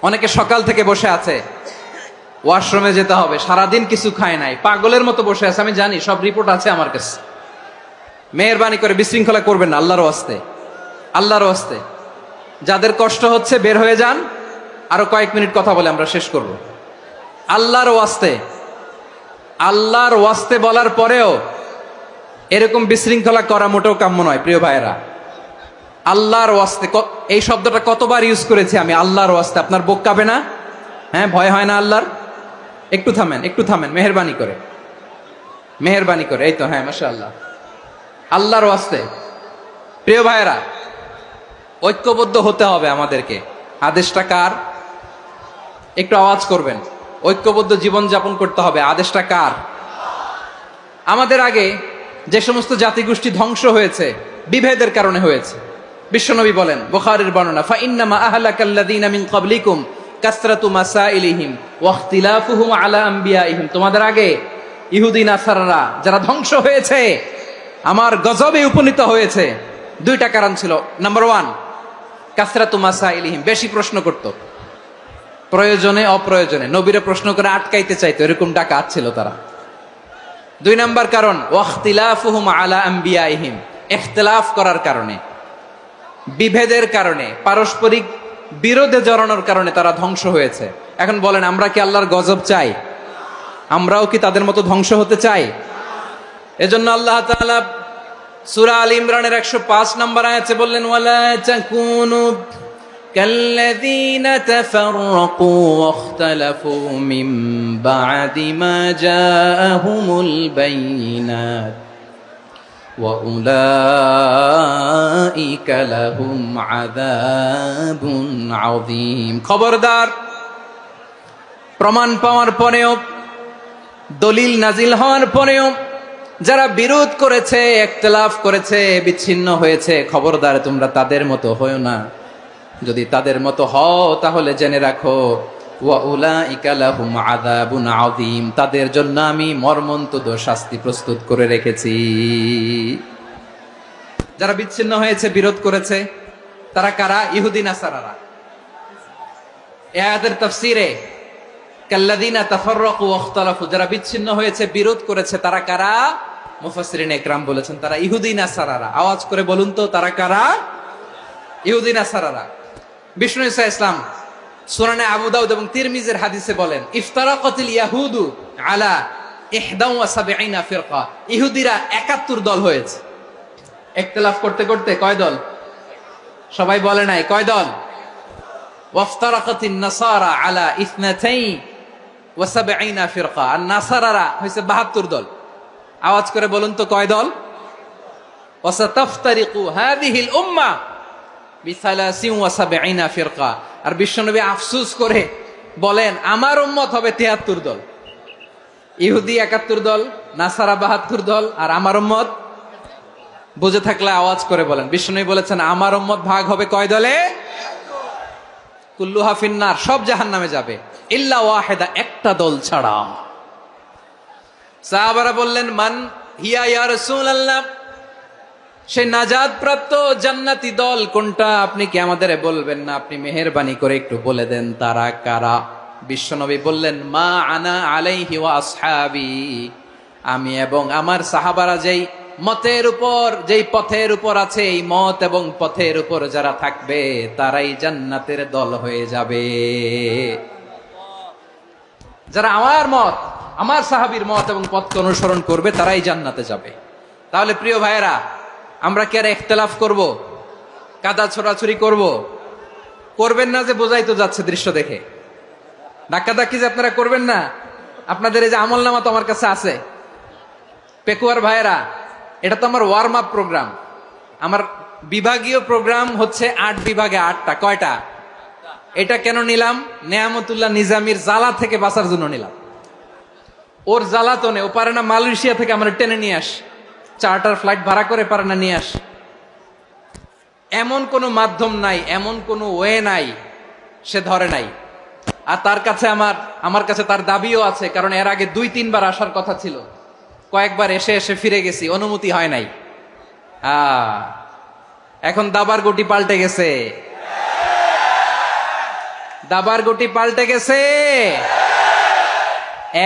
অনেকে সকাল থেকে বসে আছে, ওয়াশরুমে যেতে হবে, সারাদিন কিছু খায় নাই, পাগলের মতো বসে আছে। আমি জানি, সব রিপোর্ট আছে আমার কাছে। মেহেরবানি করে বিশৃঙ্খলা করবেন না, আল্লাহর ওয়াস্তে, আল্লাহর ওয়াস্তে। যাদের কষ্ট হচ্ছে বের হয়ে যান। আরো কয়েক মিনিট কথা বলে আমরা শেষ করব। আল্লাহর ওয়াস্তে, আল্লাহর ওয়াস্তে বলার পরেও এরকম বিশৃঙ্খলা করা মোটেও কাম্য নয়। প্রিয় ভাইয়েরা, আল্লাহর ওয়াস্তে, এই শব্দটা কতবার ইউজ করেছি আমি, আল্লাহর ওয়াস্তে। আপনার বুক কাঁপে না? হ্যাঁ, ভয় হয় না আল্লাহর? একটু থামেন, একটু থামেন, মেহেরবানি করে, মেহেরবানি করে। এই তো, হ্যাঁ, মাশাআল্লাহ। আল্লাহর ওয়াস্তে প্রিয় ভাইয়েরা, ঐক্যবদ্ধ হতে হবে আমাদেরকে। আদেশটা কার? একটু আওয়াজ করবেন। ঐক্যবদ্ধ জীবন যাপন করতে হবে, আদেশটা কার? আমাদের আগে যে সমস্ত জাতিগোষ্ঠী ধ্বংস হয়েছে, বিভেদের কারণে হয়েছে। বিশ্বনবী বলেন, বুখারীর বর্ণনা, ফা ইন্নামা আহলাকাল্লাযীনা মিন ক্বাবলিকুম কাসরাতু মাসাইলিহিম ওয়া ইখতিলাফুহুম আলা আম্বিয়াইহিম। তোমাদের আগে ইহুদি নাসারারা যারা ধ্বংস হয়েছে, আমার গজবে উপনীত হয়েছে, 2টা কারণ ছিল। নাম্বার 1, কাসরাতু মাসাইলিহিম, বেশি প্রশ্ন করত, প্রয়োজনে অপ্রয়োজনে নবীরে প্রশ্ন করে আটকাইতে চাইতো, এরকম ডাকাত ছিল তারা। 2 নাম্বার কারণ, ওয়াখতিলাফুহুম আলা আম্বিয়াইহিম, ইখতিলাফ করার কারণে, বিভেদের কারণে, পারস্পরিক বিরোধে জড়ানোর কারণে তারা ধ্বংস হয়েছে। এখন বলেন, আমরা কি আল্লাহর গজব চাই? আমরাও কি তাদের মতো ধ্বংস হতে চাই? এজন্য আল্লাহ তাআলা সূরা আল ইমরানের 105 নম্বর আয়াতে বললেন, ওয়ালা তাকুনু কাল্লাযীনা তাফাররাকু ওয়াখতালাফু মিন বা'দি মা জাআহুমুল বাইয়িনাত ওয়া উলাইকা লাহুম আযাবুন আযীম। খবরদার, প্রমাণ পাওয়ার পরেও, দলিল নাজিল হওয়ার পরেও যারা বিরোধ করেছে, ইখতিলাফ করেছে, বিচ্ছিন্ন হয়েছে, খবরদার তোমরা তাদের মতো হয়ো না। যদি তাদের মতো হও তাহলে জেনে রাখো, ওয়া উলাইকা লাহুম আযাবুন আযীম, তাদের জন্য আমি মর্মন্তুদ শাস্তি প্রস্তুত করে রেখেছি। যারা বিচ্ছিন্ন হয়েছে, বিরোধ করেছে, তারা কারা? ইহুদি নাসারারা। এই আয়াতের তাফসীরে কাল্লাযীনা তাফাররাকু ওয়াখতালাফু, যারা বিচ্ছিন্ন হয়েছে, বিরোধ করেছে, তারা কারা? মুফাসসিরিন ইকরাম বলেছেন তারা ইহুদি নাসারারা। আওয়াজ করে বলুন তো, তারা কারা? ইহুদি নাসারারা। বিষ্ণু ঈসা ইসলাম সুনানে আবু দাউদ এবং তিরমিজির হাদিসে বলেন, ইফতারাকাতিল ইয়াহুদু আলা 71 ফিরকা, ইহুদিরা 71 দল হয়েছে। ইখতিলাফ করতে করতে কয় দল? সবাই বলে নাই কয় দল? ওয়াফতারাকাতিন নাসারা আলা 72 ফিরকা। আর নাসারারা হইছে 72 দল। আওয়াজ করে বলুন তো কয় দল? ওয়াসাতাফতারিকু হাযিহিল উম্মাহ বি73 ফিরকা। আর বিশ্বনবী আফসোস করে বলেন আমার উম্মত হবে 73 দল। ইহুদি 71 দল, নাসারা 72 দল, আর আমার উম্মত। বুঝে থাকলে আওয়াজ করে বলেন। বিশ্বনবী বলেছেন আমার উম্মত ভাগ হবে কয় দলে? কুল্লুহা ফিন্নার, সব জাহান্নামে যাবে, ইল্লা ওয়াহিদা, একটা দল ছাড়া। সাহাবারা বললেন মান হিয়া ইয়া রাসূলুল্লাহ, সেই নাজাত প্রাপ্ত জান্নাতি দল কোনটা? আপনি কি আমাদের বলবেন না? আপনি মেহেরবানি করে একটু বলে দেন তারা কারা। বিশ্বনবী বললেন মা আনা আলাইহি ওয়া আসহাবি, আমি এবং আমার সাহাবারা যেই মতের উপর, যেই পথের উপর আছে, এই মত এবং পথের উপর যারা থাকবে তারাই জান্নাতের দল হয়ে যাবে। যারা আমার মত, আমার সাহাবীর মত এবং পথকে অনুসরণ করবে তারাই জান্নাতে যাবে। তাহলে প্রিয় ভাইয়েরা, আমরা কি আর ইখতিলাফ করব? কাদা ছোড়াছুরি করব? করবেন না যে বোঝাই তো যাচ্ছে দৃশ্য দেখে। ধাক্কাধাক্কি যে আপনারা করবেন না। আপনাদের এই যে আমলনামা তো আমার কাছে আছে। পেকুয়ার ভাইয়েরা, এটা তো আমার ওয়ার্ম আপ প্রোগ্রাম। আমার বিভাগীয় প্রোগ্রাম হচ্ছে 8 বিভাগে 8টা। কয়টা? এটা কেন নিলাম? নেয়ামতুল্লাহ নিজামীর জ্বালা থেকে বাঁচার জন্য নিলাম। ওর জ্বালাতনে ও পারে না মালয়েশিয়া থেকে আমরা টেনে নিয়ে আস, চার্টার ফ্লাইট ভাড়া করে পারে না নিয়ে আস। এমন কোনো মাধ্যম নাই, এমন কোনো ওয়ে নাই সে ধরে নাই। আর তার কাছে আমার কাছে তার দাবিও আছে, কারণ এর আগে 2-3 বার আসার কথা ছিল। কয়েকবার এসে এসে ফিরে গেছি, অনুমতি হয় নাই। এখন দাবার গুটি পাল্টে গেছে, দাবার গুটি পাল্টে গেছে।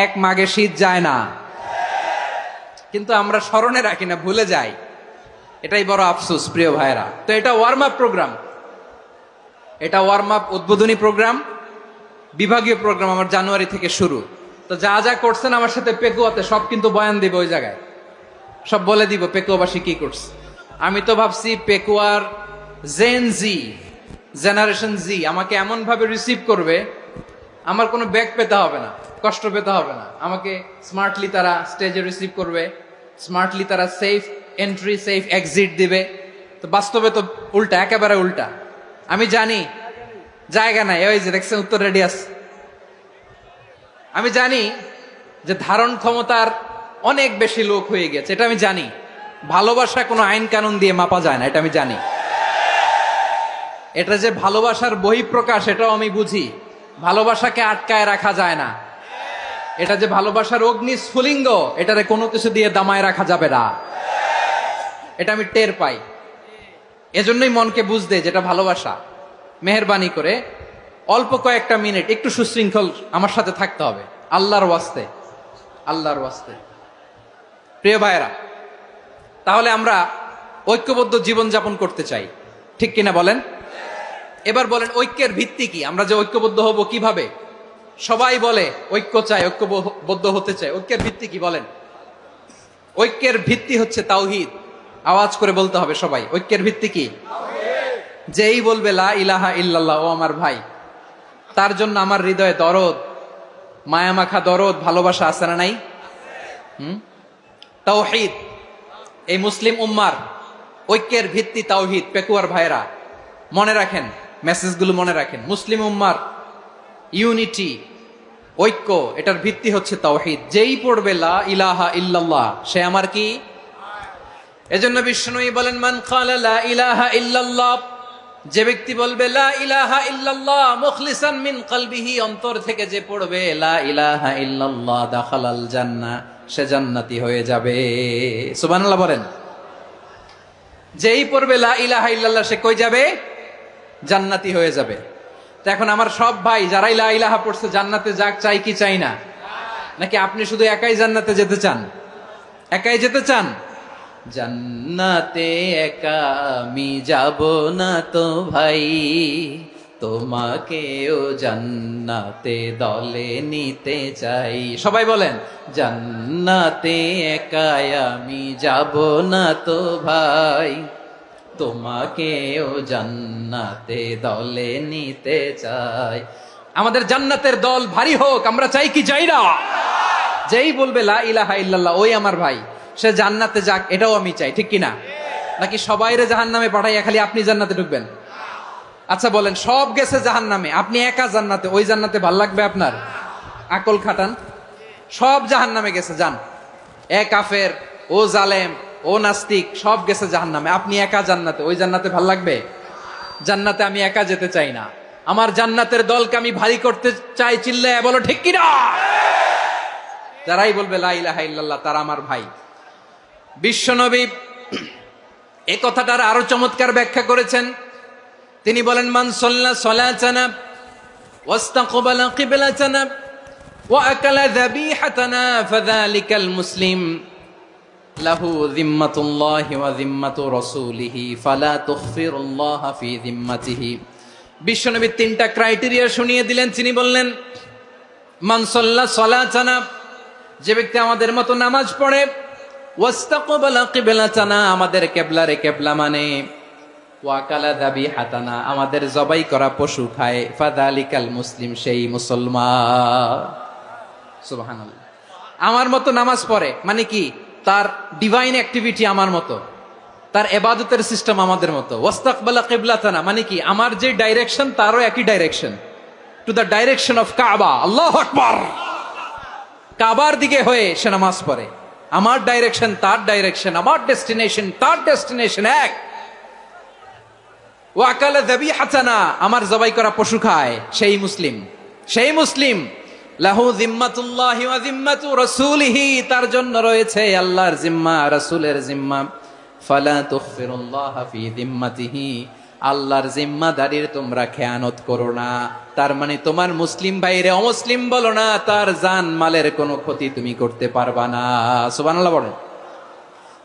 এক মাঘে শীত যায় না, কিন্তু আমরা স্মরণে রাখি না, ভুলে যাই। এটাই বড় আফসোস প্রিয় ভাইরা। তো এটা ওয়ার্ম আপ প্রোগ্রাম, এটা ওয়ার্ম আপ উদ্বোধনী প্রোগ্রাম, বিভাগীয় প্রোগ্রাম আমার জানুয়ারি থেকে শুরু। তো যা যা করছেন আমার সাথে পেকুয়াতে সব কিন্তু বয়ান দিব, ওই জায়গায় সব বলে দিব পেকুয়াবাসী কি করছে। আমি তো ভাবছি পেকুয়ার জেন জি, জেনারেশন জি আমাকে এমন ভাবে রিসিভ করবে, আমার কোনো ব্যাগ পেতে হবে না, কষ্ট পেতে হবে না। আমাকে স্মার্টলি তারা স্টেজে রিসিভ করবে, স্মার্টলি তারা সেফ এন্ট্রি সেফ এক্সিট দিবে। তো বাস্তবে তো উল্টা, একেবারে উল্টা। আমি জানি জায়গা নাই, ওই যে দেখছেন উত্তর রেডি আছে। আমি জানি যে ধারণ ক্ষমতার অনেক বেশি লোক হয়ে গেছে, এটা আমি জানি। ভালোবাসা কোনো আইন কানুন দিয়ে মাপা যায় না, এটা আমি জানি। এটা যে ভালোবাসার বহিঃপ্রকাশ এটাও আমি বুঝি। ভালোবাসাকে আটকায় রাখা যায় না। এটা যে ভালোবাসার অগ্নি স্ফুলিঙ্গ, এটারে কোনো কিছু দিয়ে দামায় রাখা যাবে না, এটা আমি টের পাই। এজন্যই মনকে বুঝতে যেটা ভালোবাসা। মেহেরবানি করে অল্প কয়েকটা মিনিট একটু সুশৃঙ্খল আমার সাথে থাকতে হবে, আল্লাহর ওয়াস্তে, আল্লাহর ওয়াস্তে। প্রিয় ভাইয়েরা, তাহলে আমরা ঐক্যবদ্ধ জীবন যাপন করতে চাই, ঠিক কিনা বলেন? এবার বলেন ঐক্যের ভিত্তি কি? আমরা যে ঐক্যবদ্ধ হব কিভাবে? সবাই বলে ঐক্য চাই, ঐক্যবদ্ধ হতে চাই। ঐক্যের ভিত্তি কি বলেন? ঐক্যের ভিত্তি হচ্ছে তাওহীদ। আওয়াজ করে বলতে হবে সবাই, ঐক্যের ভিত্তি কি? যেই বলবে লা ইলাহা ইল্লাল্লাহ, ও আমার ভাই, তার জন্য আমার হৃদয়ে দরদ, মায়ামাখা দরদ, ভালোবাসা আছে না নাই? তাওহীদ। এই মুসলিম উম্মার ঐক্যের ভিত্তি তাওহীদ। পেকুয়ার ভাইরা মনে রাখেন, মেসেজগুলো মনে রাখেন। মুসলিম উম্মার ইউনিটি, ঐক্য, এটার ভিত্তি হচ্ছে তাওহীদ। যেই পড়বে লা ইলাহা ইল্লাল্লাহ সে আমার কি? এজন্য বিষ্ণুই বলেন মান ক্বালা লা ইলাহা ইল্লাল্লাহ, যে ব্যক্তি বলবে লা ইলাহা ইল্লাল্লাহ মুখলিসান মিন কলবিহি, অন্তর থেকে যে পড়বে লা ইলাহা ইল্লাল্লাহ, দাখালাল জান্নাহ, সে জান্নাতি হয়ে যাবে। সুবহানাল্লাহ বলেন। যেই পড়বে লা ইলাহা ইল্লাল্লাহ সে কই যাবে? জান্নাতি হয়ে যাবে। তো এখন আমার সব ভাই যারাই লা ইলাহা পড়ছে জান্নাতে যাক, চাই কি চাই না? নাকি আপনি শুধু একাই জান্নাতে যেতে চান? একাই যেতে চান? জান্নাতে একা আমি যাব না তো ভাই, তোমাকেও জান্নাতে দলে নিতে চাই। সবাই বলেন, জান্নাতে একাই আমি যাব না তো ভাই, তোমাকেও জান্নাতে দলে নিতে চাই। আমাদের জান্নাতের দল ভারী হোক, আমরা চাই কি চাই না? যেই বলবে লা ইলাহা ইল্লাল্লাহ ওই আমার ভাই, সে জান্নাতে যাক, এটাও আমি চাই, ঠিক কিনা? নাকি সবাইরে জাহান্নামে পাঠাইয়া খালি আপনি জান্নাতে ঢুকবেন? আচ্ছা বলেন, সব গেছে জাহান্নামে, আপনি একা জান্নাতে, ওই জান্নাতে ভাল লাগবে আপনার? আকল খাটান। সব জাহান্নামে গেছে, যান। এ কাফের, ও জালেম, ও নাস্তিক, সব গেছে জাহান্নামে, আপনি একা জান্নাতে, ওই জান্নাতে ভাল লাগবে? জান্নাতে আমি একা যেতে চাই না, আমার জান্নাতের দলকে আমি ভারী করতে চাই। চিল্লায় বলো ঠিক কিনা? যারাই বলবে লা ইলাহা ইল্লাল্লাহ তারা আমার ভাই। বিশ্বনবী এই কথাটার আরো চমৎকার ব্যাখ্যা করেছেন। তিনি বলেন, মান সাল্লা সালাতানা ওয়াস্তাকবালা কিবলাতানা ওয়া আকালা যাবিহাতানা ফাযালিকাল মুসলিম লাহু যিম্মাতুল্লাহি ওয়া যিম্মাতু রাসূলিহি ফালা তুখফিরুল্লাহ ফি যিম্মাতিহি। বিশ্বনবী তিনটা ক্রাইটেরিয়া শুনিয়ে দিলেন। তিনি বললেন, মান সাল্লা সালাতানা, যে ব্যক্তি আমাদের মতো নামাজ পড়ে, ওয়াস্তাকবালা কিবলাতানা, আমাদের কিবলারে কিবলা মানে, ওয়াকালা যাবিহাতানা, আমাদের জবাই করা পশু খায়, ফাযালিকাল মুসলিম, সেই মুসলমান। সুবহানাল্লাহ। আমার মতো নামাজ পড়ে মানে কি? তার ডিভাইন অ্যাক্টিভিটি আমার মতো, তার ইবাদতের সিস্টেম আমাদের মতো। ওয়াস্তাকবালা কিবলাতানা মানে কি? আমার যে ডাইরেকশন তারও একই direction, to the direction of কাবা। আল্লাহু আকবার। কাবার দিকে হয়ে সে নামাজ পড়ে। আমার ডাইরেকশন তার ডাইরেকশন, আমার ডেস্টিনেশন তার ডেস্টিনেশন এক। ওয়াকালা যাবিহাতানা, আমার জবাই করা পশু খায়, সেই মুসলিম। সেই মুসলিম। লাহু যিম্মাতুল্লাহি ওয়া যিম্মাতু রাসূলিহি, তার জন্য রয়েছে আল্লাহর জিম্মা, রাসূলের জিম্মা। ফালা তুখফিরুল্লাহ ফি যিম্মাতিহি, আল্লাহর জিম্মাদারির তোমরা খেয়ানত করো না। তার মানে তোমার মুসলিম ভাইরে অমুসলিম বলো না, তার জান মালের কোনো ক্ষতি তুমি করতে পারবা না। সুবহানাল্লাহ বলেন।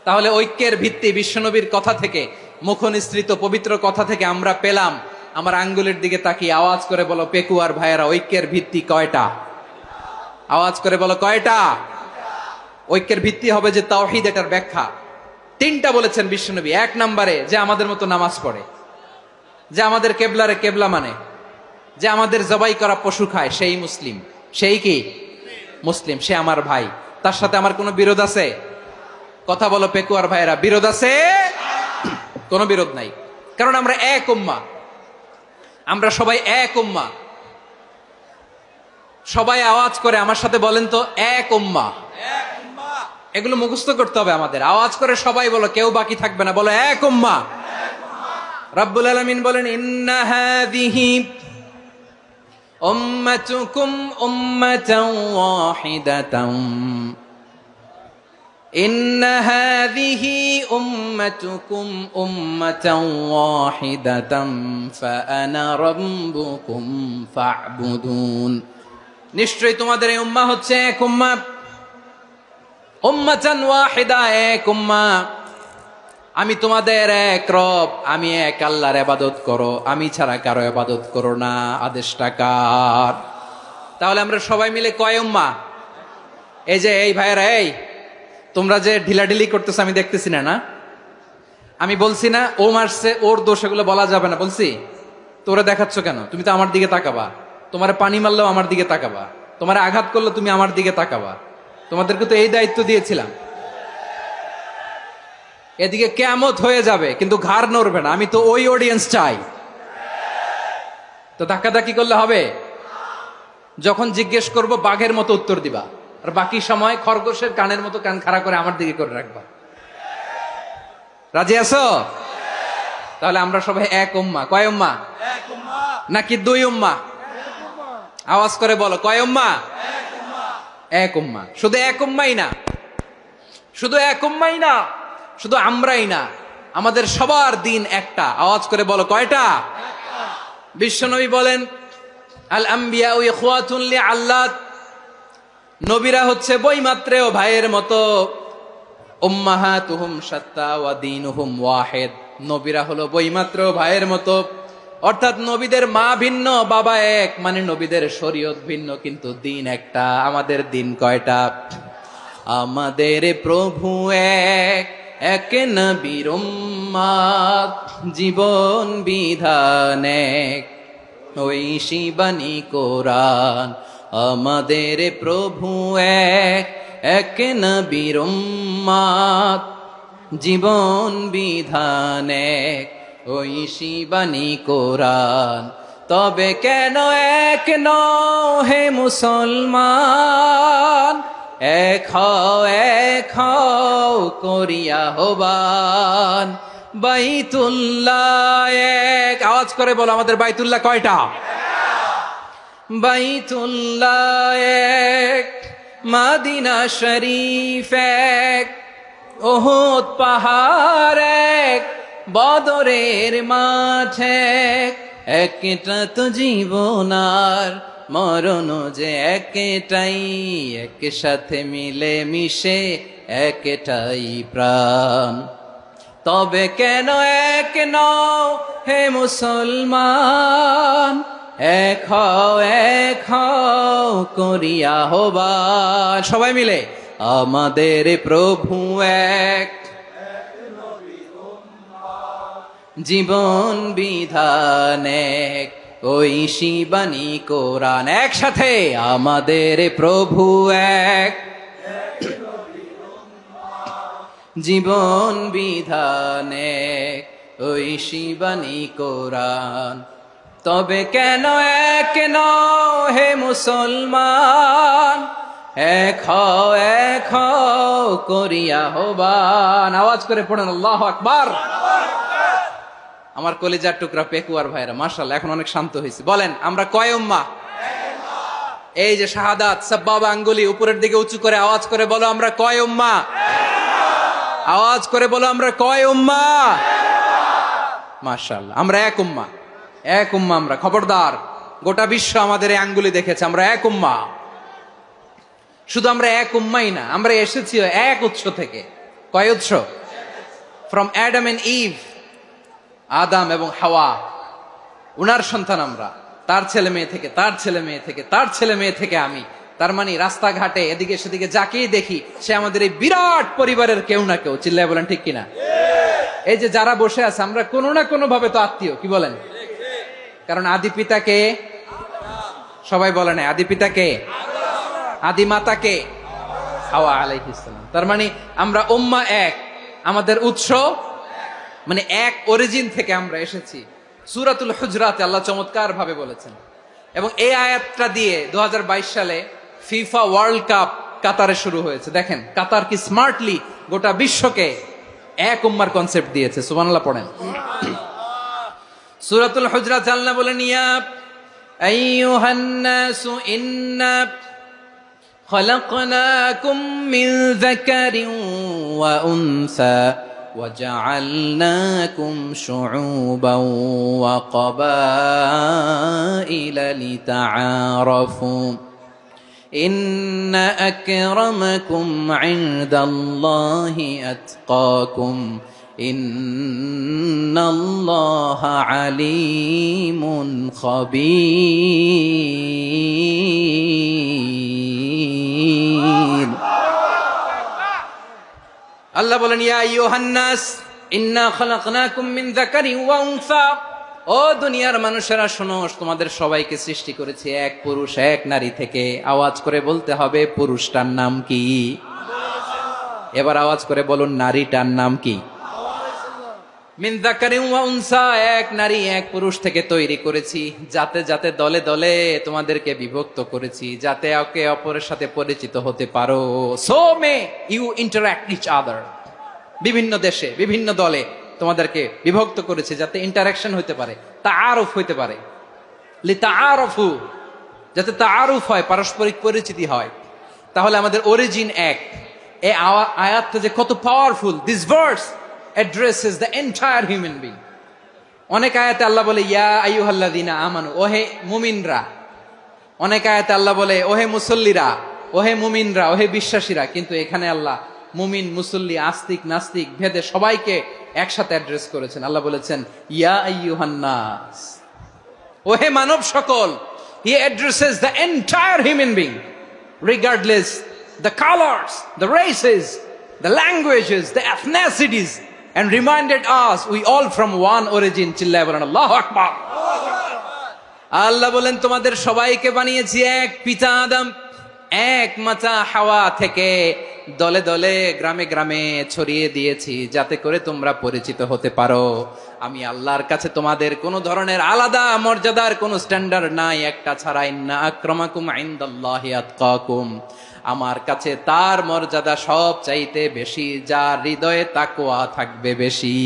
তাহলে ঐক্যের ভিত্তি বিশ্বনবীর কথা থেকে, মুখনিসৃত পবিত্র কথা থেকে আমরা পেলাম। আমার আঙ্গুলের দিকে তাকিয়ে আওয়াজ করে বলো পেকুয়ার ভাইয়েরা, ঐক্যের ভিত্তি কয়টা? আওয়াজ করে বলো কয়টা? ঐক্যের ভিত্তি হবে যে তাওহীদ, এটার ব্যাখ্যা। তিনটা বলেছেন বিশ্বনবী। এক নম্বরে, যে আমাদের মতো নামাজ পড়ে, যে আমাদের কেবলারে কেবলা মানে, যে আমাদের জবাই করা পশু খায়, সেই মুসলিম। সেই কি? মুসলিম। সে আমার ভাই। তার সাথে আমার কোনো বিরোধ আছে? কথা বলো পেকুয়ার ভাইয়েরা, বিরোধ আছে? কোনো বিরোধ নাই, কারণ আমরা এক উম্মাহ, আমরা সবাই এক উম্মাহ। সবাই আওয়াজ করে আমার সাথে বলেন তো, এক উম্মাহ। এগুলো মুখস্থ করতে হবে আমাদের। আওয়াজ করে সবাই বলো, কেউ বাকি থাকবে না, বলো এক উম্মাহ। রব্বুল আলামিন বলেন, ইন্না হাযিহি উম্মাতুকুম উম্মাতান ওয়াহিদাতান, ইন্না হাযিহি উম্মাতুকুম উম্মাতান ওয়াহিদাতান ফাআনা রাব্বুকুম ফা'বুদুন। নিশ্চয়ই তোমাদের এই উম্মাহ হচ্ছে এক উম্মাহ। উম্মাতান ওয়াহিদা, এক উম্মাহ। আমি তোমাদের এক রব, আমি এক আল্লাহর ইবাদত করো, আমি ছাড়া কারো ইবাদত করো না। আদেশটা কার? তাহলে আমরা সবাই মিলে কয় উম্মাহ? এই যে এই ভাইয়েরা, এই তোমরা যে ঢিলাঢিলি করতেছ আমি দেখতেছি না। না, আমি বলছি না ও মারছে, ওর দোষ, এগুলো বলা যাবে না। বলছি তোরা দেখাচ্ছ কেন? তুমি তো আমার দিকে তাকাবা। তোমার পানি মারলেও আমার দিকে তাকাবা, তোমার আঘাত করলে তুমি আমার দিকে তাকাবা। তোমাদেরকে তো এই দায়িত্ব দিয়েছিলাম। এদিকে কিয়ামত হয়ে যাবে কিন্তু ঘাড় নড়বে না। আমি তো ওই অডিয়েন্স চাই। তো ধাক্কাধাক্কি করলে হবে? যখন জিজ্ঞেস করব বাঘের মতো উত্তর দিবা, আর বাকি সময় খরগোশের কানের মতো কান খাড়া করে আমার দিকে করে রাখবা। রাজি আছো? তাহলে আমরা সবাই এক উম্মাহ। কয় উম্মাহ? নাকি দুই উম্মাহ? আওয়াজ করে বলো, কয় উম্মাহ? এক উম্মাহ। শুধু এক উম্মাই না, শুধু এক উম্মাই না, শুধু আমরাই না, আমাদের সবার দিন একটা। আওয়াজ করে বলো কয়টা? বিশ্বনবী বলেন, আল আম্বিয়া ইখওয়াতুন লিআল্লাত, নবীরা হচ্ছে বৈমাত্রেয় ভাইয়ের মতো। উম্মাহাতুহুম শাত্তা ওয়া দীনুহুম ওয়াহিদ, নবীরা হলো বৈমাত্রেয় ভাইয়ের মতো, অর্থাৎ নবীদের মা ভিন্ন, বাবা এক, মানে নবীদের শরীয়ত ভিন্ন, কিন্তু দিন একটা। আমাদের দিন কয়টা? আমাদের প্রভু এক, এক নবীর উম্মত, জীবন বিধান এক, ওই শিবানী কোরআন। আমাদের প্রভু এক, এক নবীর উম্মত, জীবন বিধান এক, ওই শিবানী কোরআন। তবে কেন এক নও হে মুসলমান, এক হও করিয়া হবান। বাইতুল্লাহ এক, আওয়াজ করে বলো আমাদের বাইতুল্লাহ কয়টা? বাইতুল্লাহ এক, মাদিনা শরীফ এক, ওহুদ পাহাড় এক, বদরের মাঠ এক। একটা তো জীবন আর মরণ যে একটাই, এক সাথে মিলে মিশে একটাই প্রাণ। তবে কেন এক নও হে মুসলমান, এক হও করিয়া হবান। সবাই মিলে আমাদের প্রভু এক, জীবন বিধান এক, ওই শিবানী কোরআন। একসাথে আমাদের প্রভু এক, জীবন বিধান এক, ওই শিবানী কোরআন। তবে কেন এক নও হে মুসলমান, এক হও করিয়া হবান। আওয়াজ করে পড়েন আল্লাহু আকবার। আমার কলিজার টুকরা পেকুয়ার ভাইরা মাশাআল্লাহ এখন অনেক শান্ত হয়েছে। বলেন আমরা কয় উম্মাহ? এই যে শাহাদাত সাব্বাবা আঙ্গুলি উপরের দিকে উঁচু করে আওয়াজ করে বলো আমরা কয় উম্মাহ? আওয়াজ করে বলো আমরা কয় উম্মাহ? মাশাআল্লাহ আমরা এক উম্মাহ, এক উম্মাহ আমরা। খবরদার, গোটা বিশ্ব আমাদের এই আঙ্গুলি দেখেছে, আমরা এক উম্মাহ। শুধু আমরা এক উম্মাই না, আমরা এসেছি এক উৎস থেকে। কয় উৎস? ফ্রম অ্যাডাম এন্ড ইভ, আদাম এবং হাওয়া, উনার সন্তান আমরা। তার ছেলে মেয়ে থেকে, তার ছেলে মেয়ে থেকে, তার ছেলে মেয়ে থেকে আমি। তার মানে রাস্তাঘাটে এদিকে সেদিকে যাকেই দেখি সে আমাদের এই বিরাট পরিবারের কেউ না কেউ। চিল্লায় বলেন ঠিক কিনা? এই যে যারা বসে আছে আমরা কোনো না কোনো ভাবে তো আত্মীয়, কি বলেন? কারণ আদি পিতাকে সবাই বলে না, আদি পিতাকে, আদি মাতাকে হাওয়া আলাইহিস সালাম। তার মানে আমরা উম্মাহ এক, আমাদের উৎস মানে এক অরিজিন থেকে আমরা এসেছি। সূরাতুল হুজরাতে আল্লাহ চমৎকার ভাবে বলেছেন। এবং এই আয়াতটা দিয়ে 2022 সালে ফিফা ওয়ার্ল্ড কাপ কাতারে শুরু হয়েছে। দেখেন কাতার কি স্মার্টলি গোটা বিশ্বকে এক উম্মার কনসেপ্ট দিয়েছে। সুবহানাল্লাহ পড়েন। সূরাতুল হুজরাত আল্লাহ বলেন, ইয়া আইয়ুহান নাসু ইন্না খলাকনাকুম মিন যাকারিন ওয়া উনসা وجعلناكم شعوبا وقبائل لتعارفوا إن أكرمكم عند الله أتقاكم إن الله عليم خبير। আল্লাহ বলেন, ইয়া আইয়ুহান নাস ইন্না খালাকনাকুম মিন যাকারিন ওয়া উনসা, ও দুনিয়ার মানুষেরা শোনো, তোমাদের সবাইকে সৃষ্টি করেছি এক পুরুষ এক নারী থেকে। আওয়াজ করে বলতে হবে পুরুষটার নাম কি? এবার আওয়াজ করে বলুন নারীটার নাম কি? মিন যাকারিন ওয়া উনসা, এক নারী এক পুরুষ থেকে তৈরি করেছি। যাতে যাতে দলে দলে তোমাদেরকে বিভক্ত করেছি, যাতে একে অপরের সাথে পরিচিত হতে পারো। So may you interact each other. বিভিন্ন দেশে বিভিন্ন দলে তোমাদেরকে বিভক্ত করেছে যাতে ইন্টারাকশন হইতে পারে, তাআরুফ হইতে পারে। লিতাআরফু, যাতে তাআরুফ হয়, পারস্পরিক পরিচিতি হয়। তাহলে আমাদের অরিজিন এক। এই আয়াতটা যে কত powerful. This verse addresses the entire human being. অনেক আয়াতে আল্লাহ বলে ইয়া আইয়ুহাল্লাযীনা আমানু, ওহে মুমিনরা। অনেক আয়াতে আল্লাহ বলে ওহে মুসল্লিরা, ওহে মুমিনরা, ওহে বিশ্বাসীরা। কিন্তু এখানে আল্লাহ মুমিন মুসল্লি আস্তিক নাস্তিক ভেদে সবাইকে একসাথে অ্যাড্রেস করেছেন। আল্লাহ বলেছেন ইয়া আইয়ুহান নাস, ও হে মানব সকল, he addresses the entire human being regardless the colors, the races, the languages, the ethnicities, and reminded us we all from one origin. চিল্লায় বলেন আল্লাহু আকবার। আল্লাহ বলেন তোমাদের সবাইকে বানিয়েছি এক পিতা আদম, এক মাতা হাওয়া থেকে, দলে দলে গ্রামে গ্রামে ছড়িয়ে দিয়েছি যাতে করে তোমরা পরিচিত হতে পারো। আমি আল্লাহর কাছে তোমাদের কোনো ধরনের আলাদা মর্যাদার কোনো স্ট্যান্ডার্ড নাই একটা ছাড়া। ইন্না আক্রামাকুম ইনদাল্লাহি আতকাকুম, আমার কাছে তার মর্যাদা সব চাইতে বেশি যার হৃদয়ে তাকওয়া থাকবে বেশি।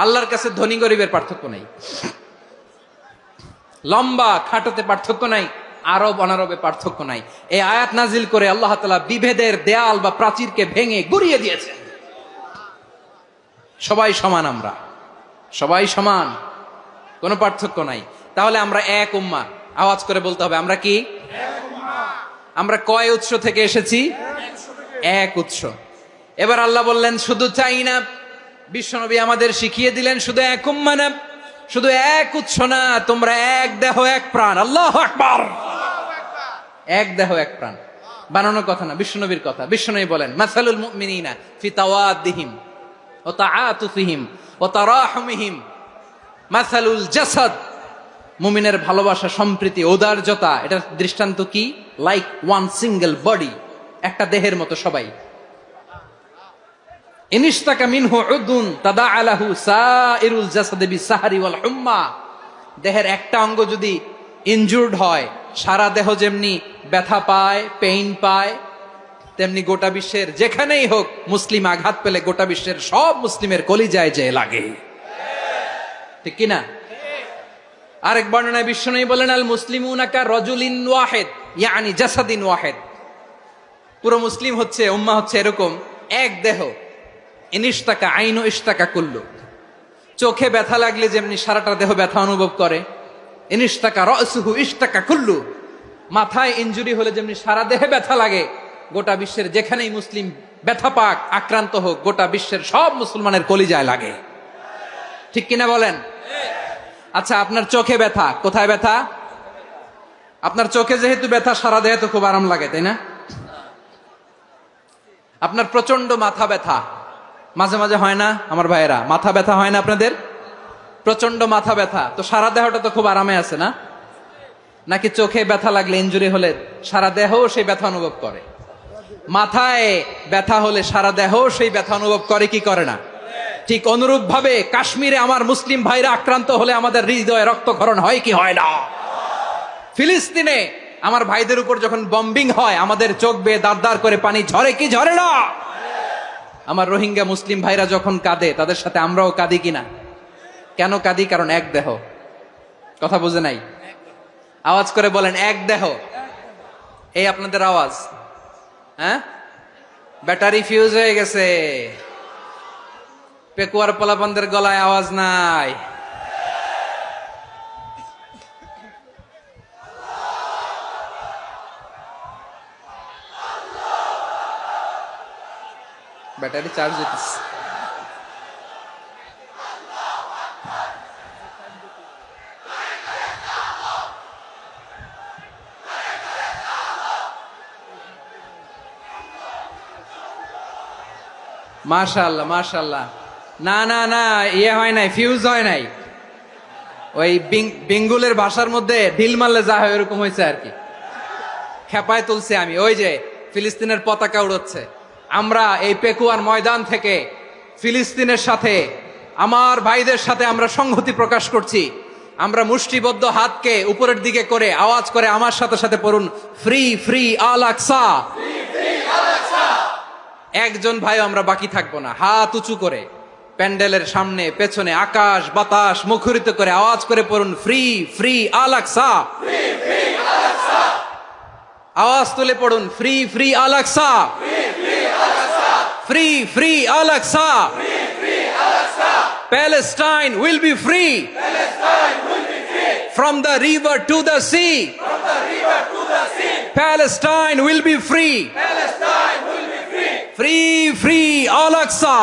আল্লাহর কাছে ধনী গরিবের পার্থক্য নাই, লম্বা খাটোতে পার্থক্য নাই, আরব অনারবে পার্থক্য নাই। এই আয়াত নাজিল করে আল্লাহ তাআলা বিভেদের দেয়াল বা প্রাচীরকে ভেঙে গুড়িয়ে দিয়েছেন। সবাই সমান, আমরা সবাই সমান, কোনো পার্থক্য নাই। তাহলে আমরা এক উম্মাহ, আওয়াজ করে বলতে হবে আমরা কি? আমরা কয় উৎস থেকে এসেছি? এক উৎস। এবার আল্লাহ বললেন শুধু চাই না, বিশ্বনবী আমাদের শিখিয়ে দিলেন শুধু এক উম্মাহ না, শুধু এক উৎস না, তোমরা এক দেহ এক প্রাণ। আল্লাহু আকবার। এক দেহ এক প্রাণ বানানোর কথা না, বিশ্বনবীর কথা। বিশ্বনবী বলেন মাসালুল মুমিনিনা ফি তাওয়াদ্দিহিম ওয়া তাআতুফিহিম ওয়া তারাহুমিহিম মাসালুল জাসাদ, মুমিনের ভালোবাসা, সম্প্রীতি, ঔদার্যতা, এটা দৃষ্টান্ত কি? লাইক ওয়ান সিঙ্গেল বডি, একটা দেহের মতো সবাই। ইনিশতাকা মিনহু উদুন তাদাআলাহু সাইরুল জাসাদি বিসাহরি ওয়াল হুম্মা, দেহের একটা অঙ্গ যদি ইনজুর্ড হয় সারা দেহ যেমনি ব্যথা পায়, পেইন পায়, তেমনি গোটা বিশ্বের যেখানেই হোক মুসলিম আঘাত পেলে গোটা বিশ্বের সব মুসলিমের কলিজায় যে লাগে, ঠিক কিনা? আরেক বর্ণনায় বিশ্বনবী বলেন আল মুসলিমুনা কা রাজুলিন ওয়াহিদ ইয়ানি জাসাদিন ওয়াহিদ, পুরো মুসলিম হচ্ছে, উম্মাহ হচ্ছে এরকম এক দেহ। ইনিশতাকা আইনু ইশতাকা কুল্লু, চোখে ব্যথা লাগলে যেমনি সারাটা দেহ ব্যথা অনুভব করে, ইনিশতাকা রাসুহু ইশতাকা কুল্লু, মাথায় ইনজুরি হলে যেমনি সারা দেহে ব্যথা লাগে, গোটা বিশ্বের যেখানেই মুসলিম ব্যথা পাক, আক্রান্ত হোক, গোটা বিশ্বের সব মুসলমানের কলিজায় লাগে, ঠিক কিনা বলেন? আচ্ছা, আপনার চোখে ব্যথা, কোথায় ব্যথা? আপনার চোখে যেহেতু ব্যথা, সারা দেহে তো খুব আরাম লাগে, তাই না? আপনার প্রচন্ড মাথা ব্যথা মাঝে মাঝে হয় না আমার ভাইয়েরা? মাথা ব্যথা হয় না আপনাদের? প্রচন্ড মাথা ব্যথা, তো সারা দেহটা তো খুব আরামে আছে না? নাকি চোখে ব্যথা লাগলে, ইনজুরি হলে সারা দেহ সেই ব্যথা অনুভব করে? মাথায় ব্যথা হলে সারা দেহ সেই ব্যথা অনুভব করে কি করে না? ঠিক অনুরূপ ভাবে কাশ্মীরে আমার মুসলিম ভাইরা আক্রান্ত হলে আমাদের হৃদয়ে রক্তক্ষরণ হয় কি হয় না? ফিলিস্তিনে আমার ভাইদের উপর যখন বম্বিং হয় আমাদের চোখ বেয়ে দাঁড় দাঁড় করে পানি ঝরে কি ঝরে না? আমার রোহিঙ্গা মুসলিম ভাইরা যখন কাঁদে তাদের সাথে আমরাও কাঁদি কিনা? কেন কাঁদি? কারণ এক দেহ। কথা বুঝে নাই? আওয়াজ করে বলেন এক দেহ। এই আপনাদের আওয়াজ, হ্যাঁ? ব্যাটারি ফিউজ হয়ে গেছে, পেকুয়ার পোলাপানদের গলায় আওয়াজ নাই। ব্যাটারি চার্জ হইতেছে। মাশাআল্লাহ মাশাআল্লাহ। না না না, ইয়ে হয় নাই, ফিউজ হয় নাই। ওই বেঙ্গুলের ভাষার মধ্যে ঢিল মারলে যা হয় এরকম হয়েছে আর কি। খেপায় তুলছে আমি। ওই যে ফিলিস্তিনের পতাকা উড়ছে, আমরা এই পেকুয়ার ময়দান থেকে ফিলিস্তিনের সাথে, আমার ভাইদের সাথে আমরা সংহতি প্রকাশ করছি। আমরা মুষ্টিবদ্ধ হাতকে উপরের দিকে করে আওয়াজ করে আমার সাথে সাথে পড়ুন, ফ্রি ফ্রি আল আকসা। একজন ভাই আমরা বাকি থাকবো না। হাত উঁচু করে প্যান্ডেলের সামনে পেছনে আকাশ বাতাস মুখরিত করে আওয়াজ করে পড়ুন, ফ্রি ফ্রি আল আকসা। আওয়াজ তুলে পড়ুন, free free Al Aqsa, free free Al Aqsa. Palestine will be free from the river to the sea. Palestine will be free. Free free Al Aqsa.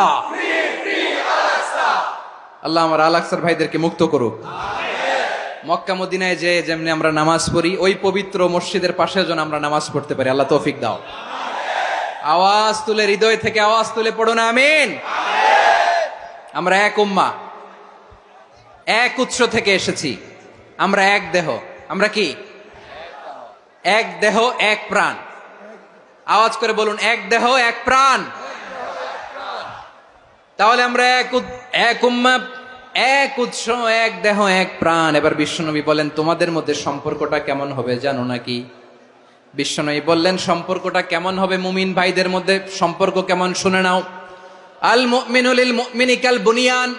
আল্লাহ আমার আল আকসার ভাইদেরকে মুক্ত করুক। মক্কা মদিনায় যে যেমনি আমরা নামাজ পড়ি, ওই পবিত্র মসজিদের পাশে যেন আমরা নামাজ পড়তে পারি। আল্লাহ তৌফিক দাও। আওয়াজ তুলে, হৃদয় থেকে আওয়াজ তুলে পড়ো না আমিন। আমরা এক উম্মাহ, এক উৎস থেকে এসেছি। আমরা এক দেহ। আমরা কি? এক দেহ এক প্রাণ। আওয়াজ করে বলুন, এক দেহ এক প্রাণ। তাহলে আমরা এক উম্মাহ, এক উৎস, এক দেহ এক প্রাণ। এবার বিশ্বনবী বলেন, তোমাদের মধ্যে সম্পর্কটা কেমন হবে জানো নাকি? বিশ্বনবী বললেন, সম্পর্কটা কেমন হবে? মুমিন ভাইদের মধ্যে সম্পর্ক কেমন শুনে নাও। আল মুমিনু লিল মুমিনি কাল বুনিয়ান,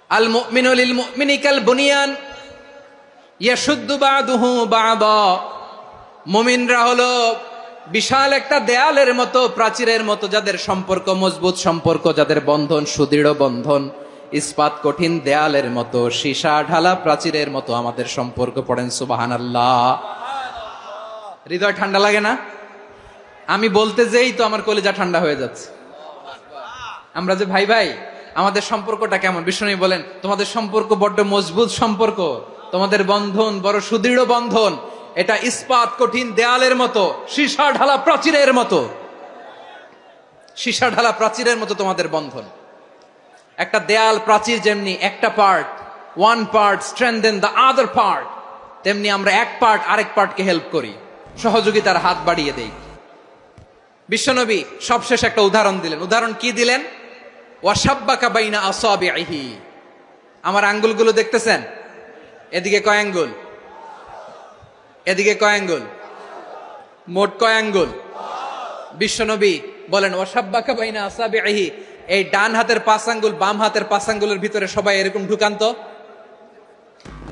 আল মুমিনু লিল মুমিনি কাল বুনিয়ান ইয়াশুদ্দু বাদুহু বাদা। মুমিনরা হলো বিশাল একটা দেয়ালের মতো, প্রাচীরের মতো, যাদের সম্পর্ক মজবুত সম্পর্ক, যাদের বন্ধন সুদৃঢ় বন্ধন, ইস্পাত কঠিন দেয়ালের মতো, সীসা ঢালা প্রাচীরের মতো আমাদের সম্পর্ক। পড়েন সুবহানাল্লাহ। হৃদয় ঠান্ডা লাগে না? আমি বলতে যেই তো আমার কলিজা ঠান্ডা হয়ে যাচ্ছে। আমরা যে ভাই ভাই, আমাদের সম্পর্কটা কেমন? বিষ্ণু বলেন, তোমাদের সম্পর্ক বড্ড মজবুত সম্পর্ক, তোমাদের বন্ধন বড় সুদৃঢ় বন্ধন, এটা ইস্পাত কঠিন দেয়ালের মতো, সীসা ঢালা প্রাচীরের মতো, সীসা ঢালা প্রাচীরের মতো তোমাদের বন্ধন। একটা দেয়াল প্রাচীর যেমনি একটা part, one part strengthen the other part, তেমনি আমরা এক পার্ট আরেক পার্টকে হেল্প করি, সহযোগিতার হাত বাড়িয়ে দেই। বিশ্বনবী সবশেষ একটা উদাহরণ দিলেন। উদাহরণ কি দিলেন? ওয়াসাব্বাকা বাইনা আসাবিহি। আমার আঙ্গুলগুলো দেখতেছেন? এদিকে কয় আঙ্গুল? এদিকে কয় আঙ্গুল? মোট কয় আঙ্গুল? বিশ্বনবী বলেন, ওয়াসাব্বাকা বাইনা আসাবিহি। এই ডান হাতের 5 আঙ্গুল বাম হাতের 5 আঙ্গুলের ভিতরে সবাই এরকম ঢুকান তো,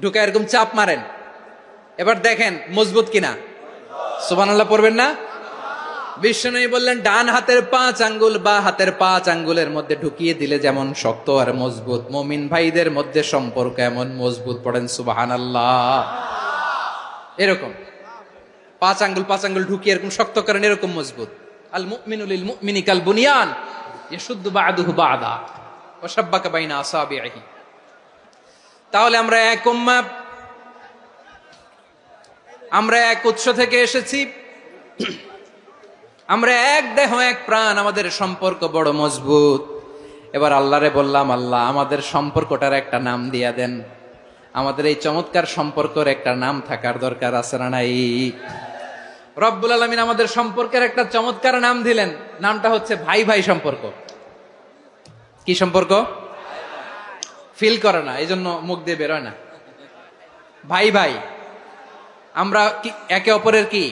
ঢুকা এরকম চাপ মারেন। এবার দেখেন মজবুত কিনা। সুবহানাল্লাহ পড়বেন না? বিশ্বনবী বললেন, ডান হাতের 5 আঙ্গুল বা হাতের 5 আঙ্গুলের মধ্যে ঢুকিয়ে দিলে যেমন শক্ত আর মজবুত, মুমিন ভাইদের মধ্যে সম্পর্ক এমন মজবুত। পড়েন সুবহানাল্লাহ। এরকম 5 আঙ্গুল ঢুকিয়ে এরকম শক্ত করেন, এরকম মজবুত। আল মুমিনু লিল মুমিনি কাল বুনিয়ান ইয়াশুদ্দু বাদুহু বাদা ওয়া শাব্বাকা বাইনা আসাবিহি। তাহলে আমরা এক উম্মাহ, আমরা এক উৎস থেকে এসেছি, আমরা এক দেহ এক প্রাণ, আমাদের সম্পর্ক বড় মজবুত। এবার আল্লাহরে বললাম, আল্লাহ আমাদের সম্পর্কটার একটা নাম দিয়া দেন। আমাদের এই চমৎকার সম্পর্কের একটা নাম থাকার দরকার আছে না নাই? রব্বুল আলামিন আমাদের সম্পর্কের একটা চমৎকার নাম দিলেন। নামটা হচ্ছে ভাই ভাই সম্পর্ক। কি সম্পর্ক? ফিল করে না, এই জন্য মুখ দিয়ে বেরোয় না। ভাই ভাই, আমরা কি একে অপরের কি?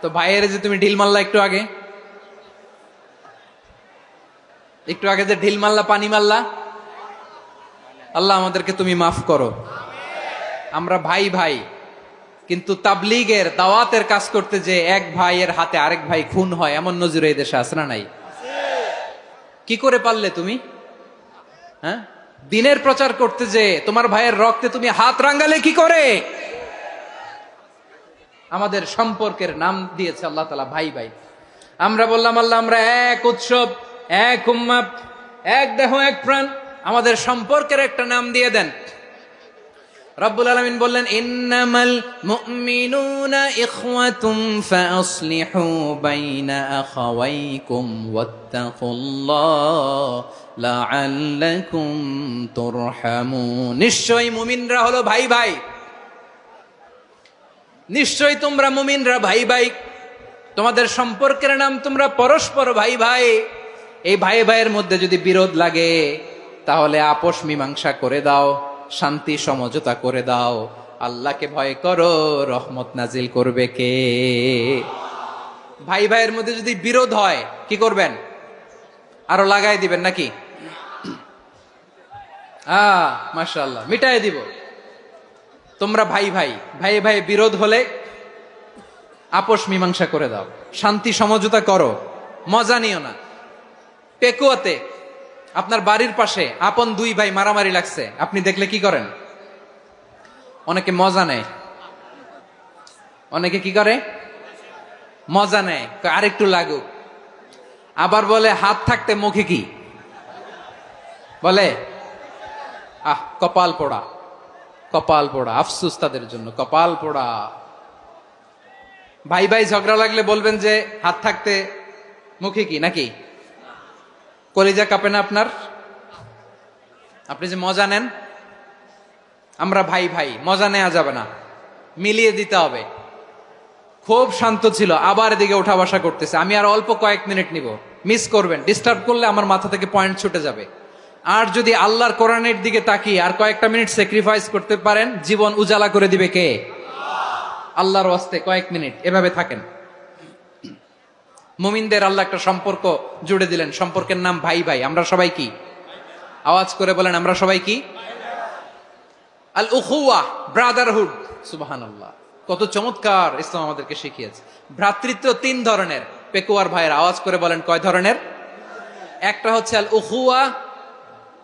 তো ভাইয়ের যে তুমি ঢিল মারলা একটু আগে, যে ঢিল মারলা, পানি মারলা, আল্লাহ আমাদেরকে তুমি মাফ করো। আমরা ভাই ভাই, কিন্তু তাবলীগের দাওয়াতের কাজ করতে যে এক ভাইয়ের হাতে আরেক ভাই খুন হয়, এমন নজির এই দেশে আছে না নাই? কি করে পারলে তুমি? হ্যাঁ, দিনের প্রচার করতে যে তোমার ভাইয়ের রক্তে তুমি হাত রাঙ্গালে কি করে? আমাদের সম্পর্কের নাম দিয়েছে আল্লাহ তাআলা ভাই ভাই। আমরা বললাম, আল্লাহ আমরা এক উৎসব, এক উম্মাহ, এক দেহ এক প্রাণ, আমাদের সম্পর্কের একটা নাম দিয়ে দেন। রব্বুল আলামিন বললেন, ইন্নামাল মুমিনুনা ইখওয়াতুন ফাসলিহু বাইনা আখাওয়াইকুম ওয়াত্তাকুল্লাহ লাআল্লাকুম তুরহামুন। নিশ্চয়ই মুমিনরা হলো ভাই ভাই, নিশ্চয়ই তোমরা মুমিনরা ভাই ভাই, তোমাদের সম্পর্কের নাম তোমরা পরস্পর ভাই ভাই। এই ভাই ভাইয়ের মধ্যে যদি বিরোধ লাগে, তাহলে আপোষ মীমাংসা করে দাও, শান্তি সমঝোতা করে দাও। আল্লাহকে ভয় করো, রহমত নাজিল করবে কে? ভাই ভাইয়ের মধ্যে যদি বিরোধ হয় কি করবেন? আরো লাগাই দিবেন নাকি? মাশাআল্লাহ, মিটাই দিব। তোমরা ভাই ভাই, ভাই ভাই বিরোধ হলে আপোষ মীমাংসা করে দাও, শান্তি সমঝোতা করো, মজা নিও না। পেকুয়াতে আপনার বাড়ির পাশে আপন 2 ভাই মারামারি লাগছে, আপনি দেখলে কি করেন? অনেকে মজা নেয়। অনেকে কি করে? মজা নেয়, আরেকটু লাগুক। আবার বলে হাত থাকতে মুখে কি বলে? কপাল পোড়া, কপাল পোড়া, আফসুস তাদের জন্য, কপাল পোড়া। ভাই ভাই ঝগড়া লাগলে বলবেন যে হাত থাকতে মুখে কি নাকি? কলিজা কাঁপে না আপনার? আপনি যে মজা নেন, আমরা ভাই ভাই, মজা নেওয়া যাবে না, মিলিয়ে দিতে হবে। খুব শান্ত ছিল, আবার এদিকে ওঠা বসা করতেছে, আমি আর অল্প কয়েক মিনিট নিব, মিস করবেন, ডিস্টার্ব করলে আমার মাথা থেকে পয়েন্ট ছুটে যাবে। আর যদি আল্লাহর কোরআনের দিকে তাকিয়ে আর কয়েকটা মিনিট স্যাক্রিফাইস করতে পারেন, জীবন উজালা করে দিবে কে? আল্লাহর ওয়াস্তে কয়েক মিনিট এভাবে থাকেন। মুমিনদের আল্লাহ একটা সম্পর্ক জুড়ে দিলেন, সম্পর্কের নাম ভাই ভাই। আমরা সবাই কি? আওয়াজ করে বলেন, আমরা সবাই কি? আল উখুয়া, ব্রাদারহুড। সুবহানাল্লাহ, কত চমৎকার ইসলাম আমাদেরকে শিখিয়েছে। ভ্রাতৃত্ব তিন ধরনের। পেকুয়ার ভাইয়ের আওয়াজ করে বলেন, কয় ধরনের? একটা হচ্ছে আল উখুয়া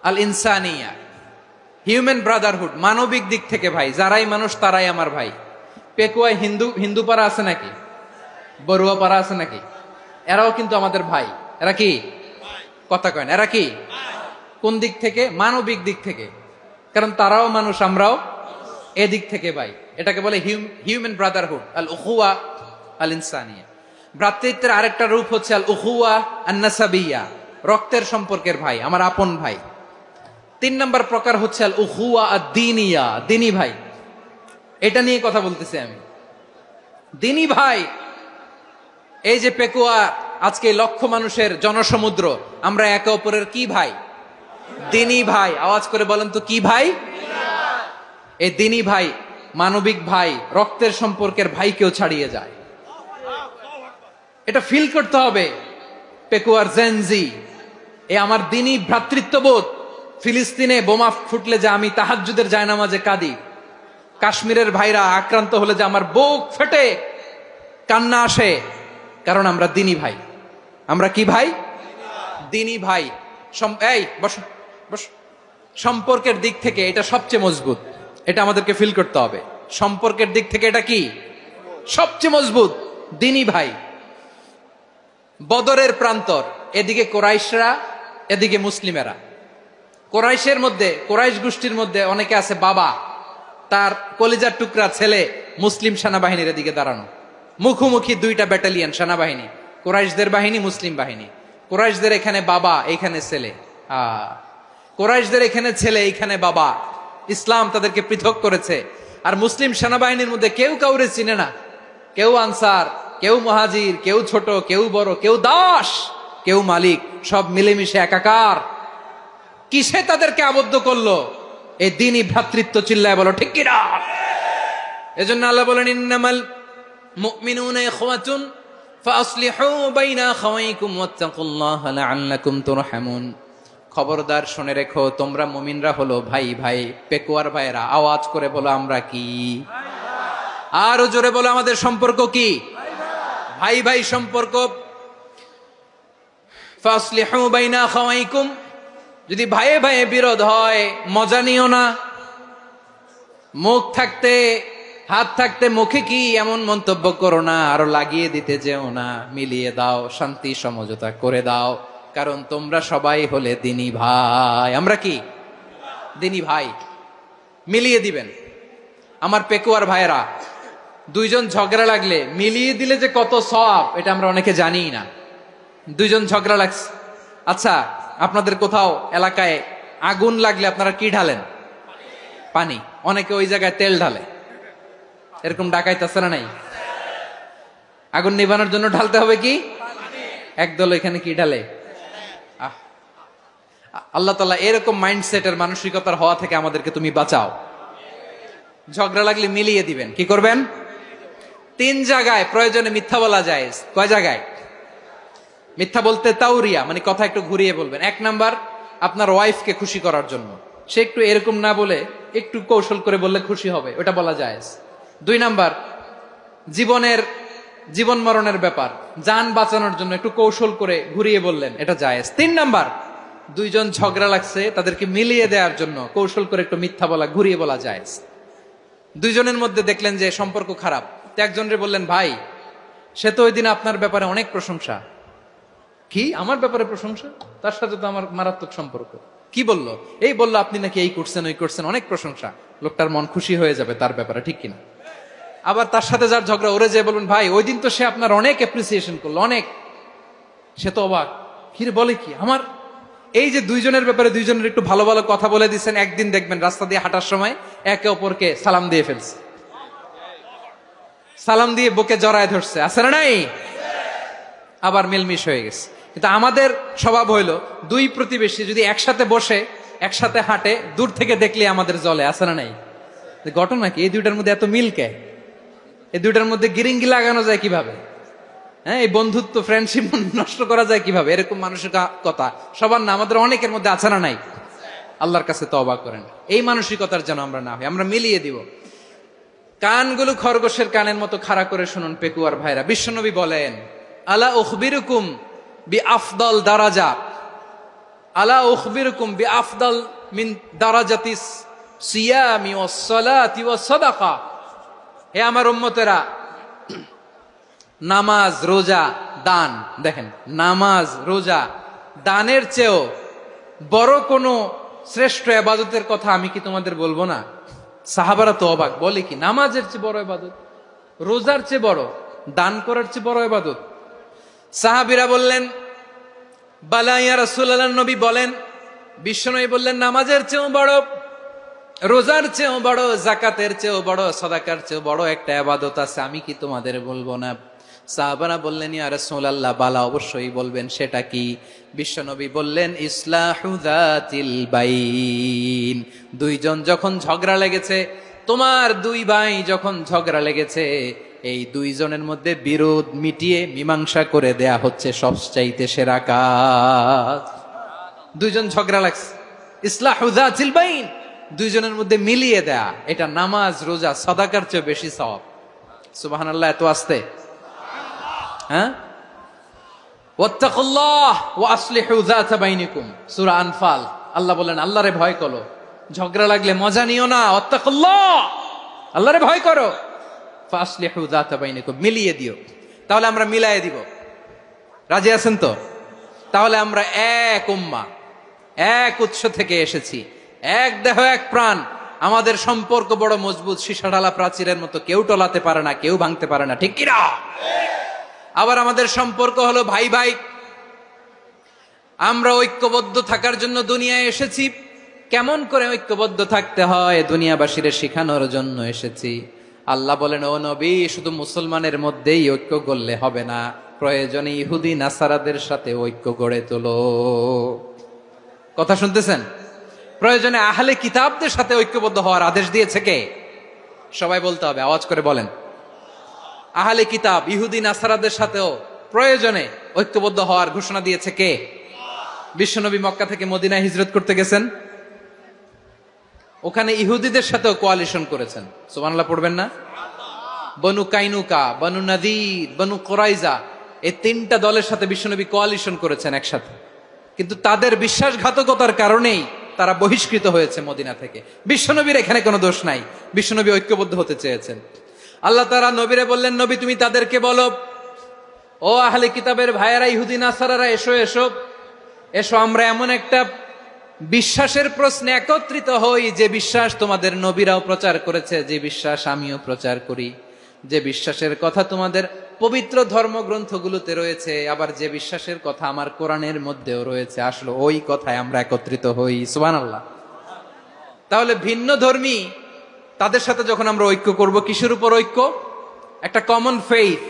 আল ইনসানিয়া, হিউম্যান ব্রাদারহুড, মানবিক দিক থেকে ভাই, যারাই মানুষ তারাই আমার ভাই। পেকুয়ায় হিন্দু পাড়া আছে নাকি? বড়ুয়া পাড়া আছে নাকি? এরাও কিন্তু আমাদের ভাই। এরা কি? কথা কয় না, এরা কি? কোন দিক থেকে? মানবিক দিক থেকে, কারণ তারাও মানুষ, আমরাও এদিক থেকে ভাই। এটাকে বলে হিউম্যান ব্রাদারহুড, আল উখুয়া আল ইনসানিয়া। ভ্রাতৃত্বের আরেকটা রূপ হচ্ছে আল উখুয়া আন নাসাবিয়া, রক্তের সম্পর্কের ভাই, আমার আপন ভাই। তিন নম্বর প্রকার হচ্ছে আল উখুয়া আদ দ্বীনিয়া, দ্বীনি ভাই। এটা নিয়ে কথা বলতেছি আমি, দ্বীনি ভাই। এই যে পেকুয়া, আজকে লক্ষ মানুষের জনসমুদ্র, আমরা একে অপরের কি ভাই? দ্বীনি ভাই। আওয়াজ করে বলেন তো, কি ভাই? এই দ্বীনি ভাই, মানবিক ভাই, রক্তের সম্পর্কের ভাইকেও ছাড়িয়ে যায়। এটা ফিল করতে হবে। পেকুয়ার জেনজি, এ আমার দ্বীনি ভ্রাতৃত্ববোধ। ফিলিস্তিনে বোমা ফুটলে যে আমি তাহাজ্জুদের জায়নামাজে কাঁদি, কাশ্মীরের ভাইরা আক্রান্ত হলে যে আমার বুক ফেটে কান্না আসে, কারণ আমরা দ্বীনি ভাই। আমরা কি ভাই? দ্বীনি ভাই। এই বসো বসো। সম্পর্কের দিক থেকে এটা সবচেয়ে মজবুত, এটা আমাদেরকে ফিল করতে হবে। সম্পর্কের দিক থেকে এটা কি? সবচেয়ে মজবুত, দ্বীনি ভাই। বদরের প্রান্তর, এদিকে কোরাইশরা, এদিকে মুসলিমেরা। কোরাইশের মধ্যে, কোরাইশ গোষ্ঠীর মধ্যে অনেকে আছে বাবা, তার কলিজার টুকরা ছেলে মুসলিম সেনাবাহিনীর এদিকে দাঁড়ানো, মুখোমুখি দুইটা ব্যাটালিয়ন সেনাবাহিনী, কোরাইশদের বাহিনী, মুসলিম বাহিনী। কোরাইশদের এখানে বাবা, এইখানে ছেলে। কোরাইশদের এখানে ছেলে, এইখানে বাবা। ইসলাম তাদেরকে পৃথক করেছে। আর মুসলিম সেনাবাহিনীর মধ্যে কেউ কাউরে চিনে না, কেউ আনসার, কেউ মুহাজির, কেউ ছোট, কেউ বড়, কেউ দাস, কেউ মালিক, সব মিলেমিশে একাকার। কিসে তাদেরকে আবদ্ধ করলো? এই দ্বীনি ভ্রাতৃত্ব। চিল্লায় বলো ঠিক কিনা? এজন্য আল্লাহ বলেন, ইন্নামাল মুমিনুনা ইখওয়াতুন ফাসলিহু বাইনা আখাওয়াইকুম ওয়াত্তাকুল্লাহা লাআল্লাকুম তুরহামুন। খবরদার শুনে রেখো, তোমরা মুমিনরা হলো ভাই ভাই। পেকুয়ার ভাইরা আওয়াজ করে বলো, আমরা কি? আরো জোরে বলো, আমাদের সম্পর্ক কি? ভাই ভাই সম্পর্ক। ফাসলিহু বাইনা আখাওয়াইকুম, যদি ভাইয়ে ভাইয়ে বিরোধ হয় মজা নিও না। মুখ থাকতে, হাত থাকতে মুখে কি এমন মন্তব্য করো না, আরো লাগিয়ে দিতে যেও না। মিলিয়ে দাও, শান্তি সমঝোতা করে দাও, কারণ তোমরা সবাই হলে দ্বীনি ভাই। আমরা কি? দ্বীনি ভাই। মিলিয়ে দিবেন। আমার পেকুয়ার ভাইয়েরা, দুইজন ঝগড়া লাগলে মিলিয়ে দিলে যে কত সওয়াব, এটা আমরা অনেকে জানি না। দুইজন ঝগড়া লাগছে, আচ্ছা আপনাদের কোথাও এলাকায় আগুন লাগলে আপনারা কি ঢালেন? পানি। অনেকে ওই জায়গায় তেল ঢালে, এরকম ডাকাইতে আছে না নাই? আগুন নিভানোর জন্য ঢালতে হবে কি? একদল এখানে কি ঢালে? আল্লাহ তাআলা এরকম মাইন্ডসেটের, মানসিকতার হওয়া থেকে আমাদেরকে তুমি বাঁচাও। ঝগড়া লাগলে মিলিয়ে দিবেন। কি করবেন? তিন জায়গায় প্রয়োজনে মিথ্যা বলা যায়। কয় জায়গায় মিথ্যা বলতে? তাউরিয়া, মানে কথা একটু ঘুরিয়ে বলবেন। এক নাম্বার, আপনার ওয়াইফকে খুশি করার জন্য, সে একটু এরকম না বলে একটু কৌশল করে বললে খুশি হবে, ওটা বলা যায়। দুই নাম্বার, জীবন মরণের ব্যাপার, জান বাঁচানোর জন্য একটু কৌশল করে ঘুরিয়ে বললেন, এটা জায়েজ। তিন নাম্বার, দুইজন ঝগড়া লাগছে, তাদেরকে মিলিয়ে দেওয়ার জন্য কৌশল করে একটু মিথ্যা বলা, ঘুরিয়ে বলা জায়েজ। দুইজনের মধ্যে দেখলেন যে সম্পর্ক খারাপ, তো একজনরে বললেন, ভাই সে তো ওই দিন আপনার ব্যাপারে অনেক প্রশংসা। কি? আমার ব্যাপারে প্রশংসা? তার সাথে তো আমার মারাত্মক সম্পর্ক। কি বললো? এই বললো আপনি নাকি এই করছেন ওই করছেন, অনেক প্রশংসা। লোকটার মন খুশি হয়ে যাবে তার ব্যাপারে, ঠিক কিনা? আবার তার সাথে যার ঝগড়া, ওরে যে বলবেন ভাই ওই দিন তো সে আপনার অনেক অ্যাপ্রিসিয়েশন করলো, অনেক। সে তো অবাক, কিরে বলে কি আমার? এই যে দুইজনের ব্যাপারে দুইজনের একটু ভালো ভালো কথা বলে দিচ্ছেন, একদিন দেখবেন রাস্তা দিয়ে হাঁটার সময় একে অপরকে সালাম দিয়ে ফেলছে, সালাম দিয়ে বুকে জড়ায় ধরছে, আছে না নাই? আবার মিলমিশ হয়ে গেছে। কিন্তু আমাদের স্বভাব হইলো দুই প্রতিবেশী যদি একসাথে বসে একসাথে হাঁটে, দূর থেকে দেখলে আমাদের জলে, আছে না নাই? ঘটনা কি এই দুইটার মধ্যে এত মিল কে? এই দুইটার মধ্যে গিরিঙ্গি লাগানো যায় কিভাবে? হ্যাঁ, এই বন্ধুত্ব ফ্রেন্ডশিপ নষ্ট করা যায় কিভাবে? এরকম মানুষের কথা সবার না, আমাদের অনেকের মধ্যে আছে না নাই? আল্লাহর কাছে তওবা করেন এই মানসিকতার যেন আমরা না হই, আমরা মিলিয়ে দিব। কানগুলো খরগোশের কানের মতো খাড়া করে শুনুন পেকুয়ার ভাইরা, বিশ্বনবী বলেন আলা উখবিরুকুম বি আফদল দারাজা, আলা উখবিরুকুম বি আফদল মিন দারাজাতিস সিয়ামি ওয়াস সালাতি ওয়াস সাদাকা। হে আমার উম্মতেরা, নামাজ, রোজা, দান, দেখেন নামাজ, রোজা, দানের চেয়েও বড় কোনো শ্রেষ্ঠ ইবাদতের কথা আমি কি তোমাদের বলবো না? সাহাবারা তো অবাক, বলে কি নামাজের চেয়ে বড় ইবাদত, রোজার চেয়ে বড়, দান করার চেয়ে বড় ইবাদত? সাহাবীরা বললেন বালা ইয়া রাসূলুল্লাহ, নবী বলেন, বিশ্বনবী বললেন নামাজের চেয়েও বড়, রোজার চেয়েও বড়, যাকাতের চেয়েও বড়, সাদাকার চেয়েও বড় একটা ইবাদত আছে, আমি কি তোমাদের বলবো না? সাহাবারা বললেন ইয়া রাসূলুল্লাহ, বালা অবশ্যই বলবেন, সেটা কি? বিশ্বনবী বললেন ইসলাহু যাতিল বাইন। দুইজন যখন ঝগড়া লেগেছে, তোমার দুই ভাই যখন ঝগড়া লেগেছে, এই দুইজনের মধ্যে বিরোধ মিটিয়ে মীমাংসা করে দেয়া হচ্ছে সবচাইতে সেরা কাজ। দুইজন ঝগড়া লাগছে, ইসলাহু যাতিল বাইন, দুইজনের মধ্যে মিলিয়ে দেয়া, এটা নামাজ, রোজা, সাদাকার চেয়ে বেশি সওয়াব। সুবহানাল্লাহ, এত আস্তে, হ্যাঁ? ওয়াত্তাকুল্লাহ ওয়া আসলিহু যাতা বাইনিকুম, সূরা আনফাল। আল্লাহ বলেন আল্লাহরে ভয় করো, ঝগড়া লাগলে মজা নিও না, ওয়াত্তাকুল্লাহ, আল্লাহরে ভয় করো, ফাসলিহু যাতা বাইনিকুম, মিলিয়ে দিও। তাহলে আমরা মিলায়ে দিব, রাজি আছেন তো? তাহলে আমরা এক উম্মাহ, এক উৎস থেকে এসেছি, এক দেহ এক প্রাণ, আমাদের সম্পর্ক বড় মজবুত, সীসাঢালা প্রাচীরের মতো, কেউ টলাতে পারে না, কেউ ভাঙতে পারে না, ঠিক কিনা? আবার আমাদের সম্পর্ক হলো ভাই ভাই, আমরা ঐক্যবদ্ধ থাকার জন্য দুনিয়ায় এসেছি। কেমন করে ঐক্যবদ্ধ থাকতে হয় দুনিয়াবাসীরে শিখানোর জন্য এসেছি। আল্লাহ বলেন ও নবী, শুধু মুসলমানের মধ্যেই ঐক্য গড়লে হবে না, প্রয়োজনে ইহুদি নাসারাদের সাথে ঐক্য গড়ে তোলো। কথা শুনতেছেন? প্রয়োজনে আহলে কিতাবদের সাথে ঐক্যবদ্ধ হওয়ার আদেশ দিয়েছে কে? সবাই বলতে হবে, আওয়াজ করে বলেন। আহলে কিতাব ইহুদি নাসারাদের সাথেও প্রয়োজনে ঐক্যবদ্ধ হওয়ার ঘোষণা দিয়েছে কে? বিশ্বনবী মক্কা থেকে মদিনায় হিজরত করতে গেছেন, ওখানে ইহুদিদের সাথেও কোয়ালিশন করেছেন। সুবহানাল্লাহ পড়বেন না? বনু কাইনুকা, বনু নাদির, বনু কুরাইজা, এই তিনটা দলের সাথে বিশ্বনবী কোয়ালিশন করেছেন একসাথে। কিন্তু তাদের বিশ্বাসঘাতকতার কারণেই তারা বহিষ্কৃত হয়েছে মদিনা থেকে। বিশ্বনবীর এখানে কোনো দোষ নাই, বিশ্বনবী ঐক্যবদ্ধ হতে চেয়েছেন। আল্লাহ তাআলা নবীরে বললেন, নবী তুমি তাদেরকে বলো, ও আহলে কিতাবের ভাইয়েরা, ইহুদি নাসারারা, এসো এসো এসো, আমরা এমন একটা বিশ্বাসের প্রশ্নে একত্রিত হই, যে বিশ্বাস তোমাদের নবীরাও প্রচার করেছে, যে বিশ্বাস আমিও প্রচার করি, যে বিশ্বাসের কথা তোমাদের পবিত্র ধর্মগ্রন্থগুলোতে রয়েছে, আবার যে বিশ্বাসের কথা আমার কোরআনের মধ্যেও রয়েছে, আসলে ওই কথায় আমরা একত্রিত হই। সুবহানাল্লাহ। তাহলে ভিন্ন ধর্মী তাদের সাথে যখন আমরা ঐক্য করব, কিসের উপর ঐক্য? একটা কমন ফেইথ,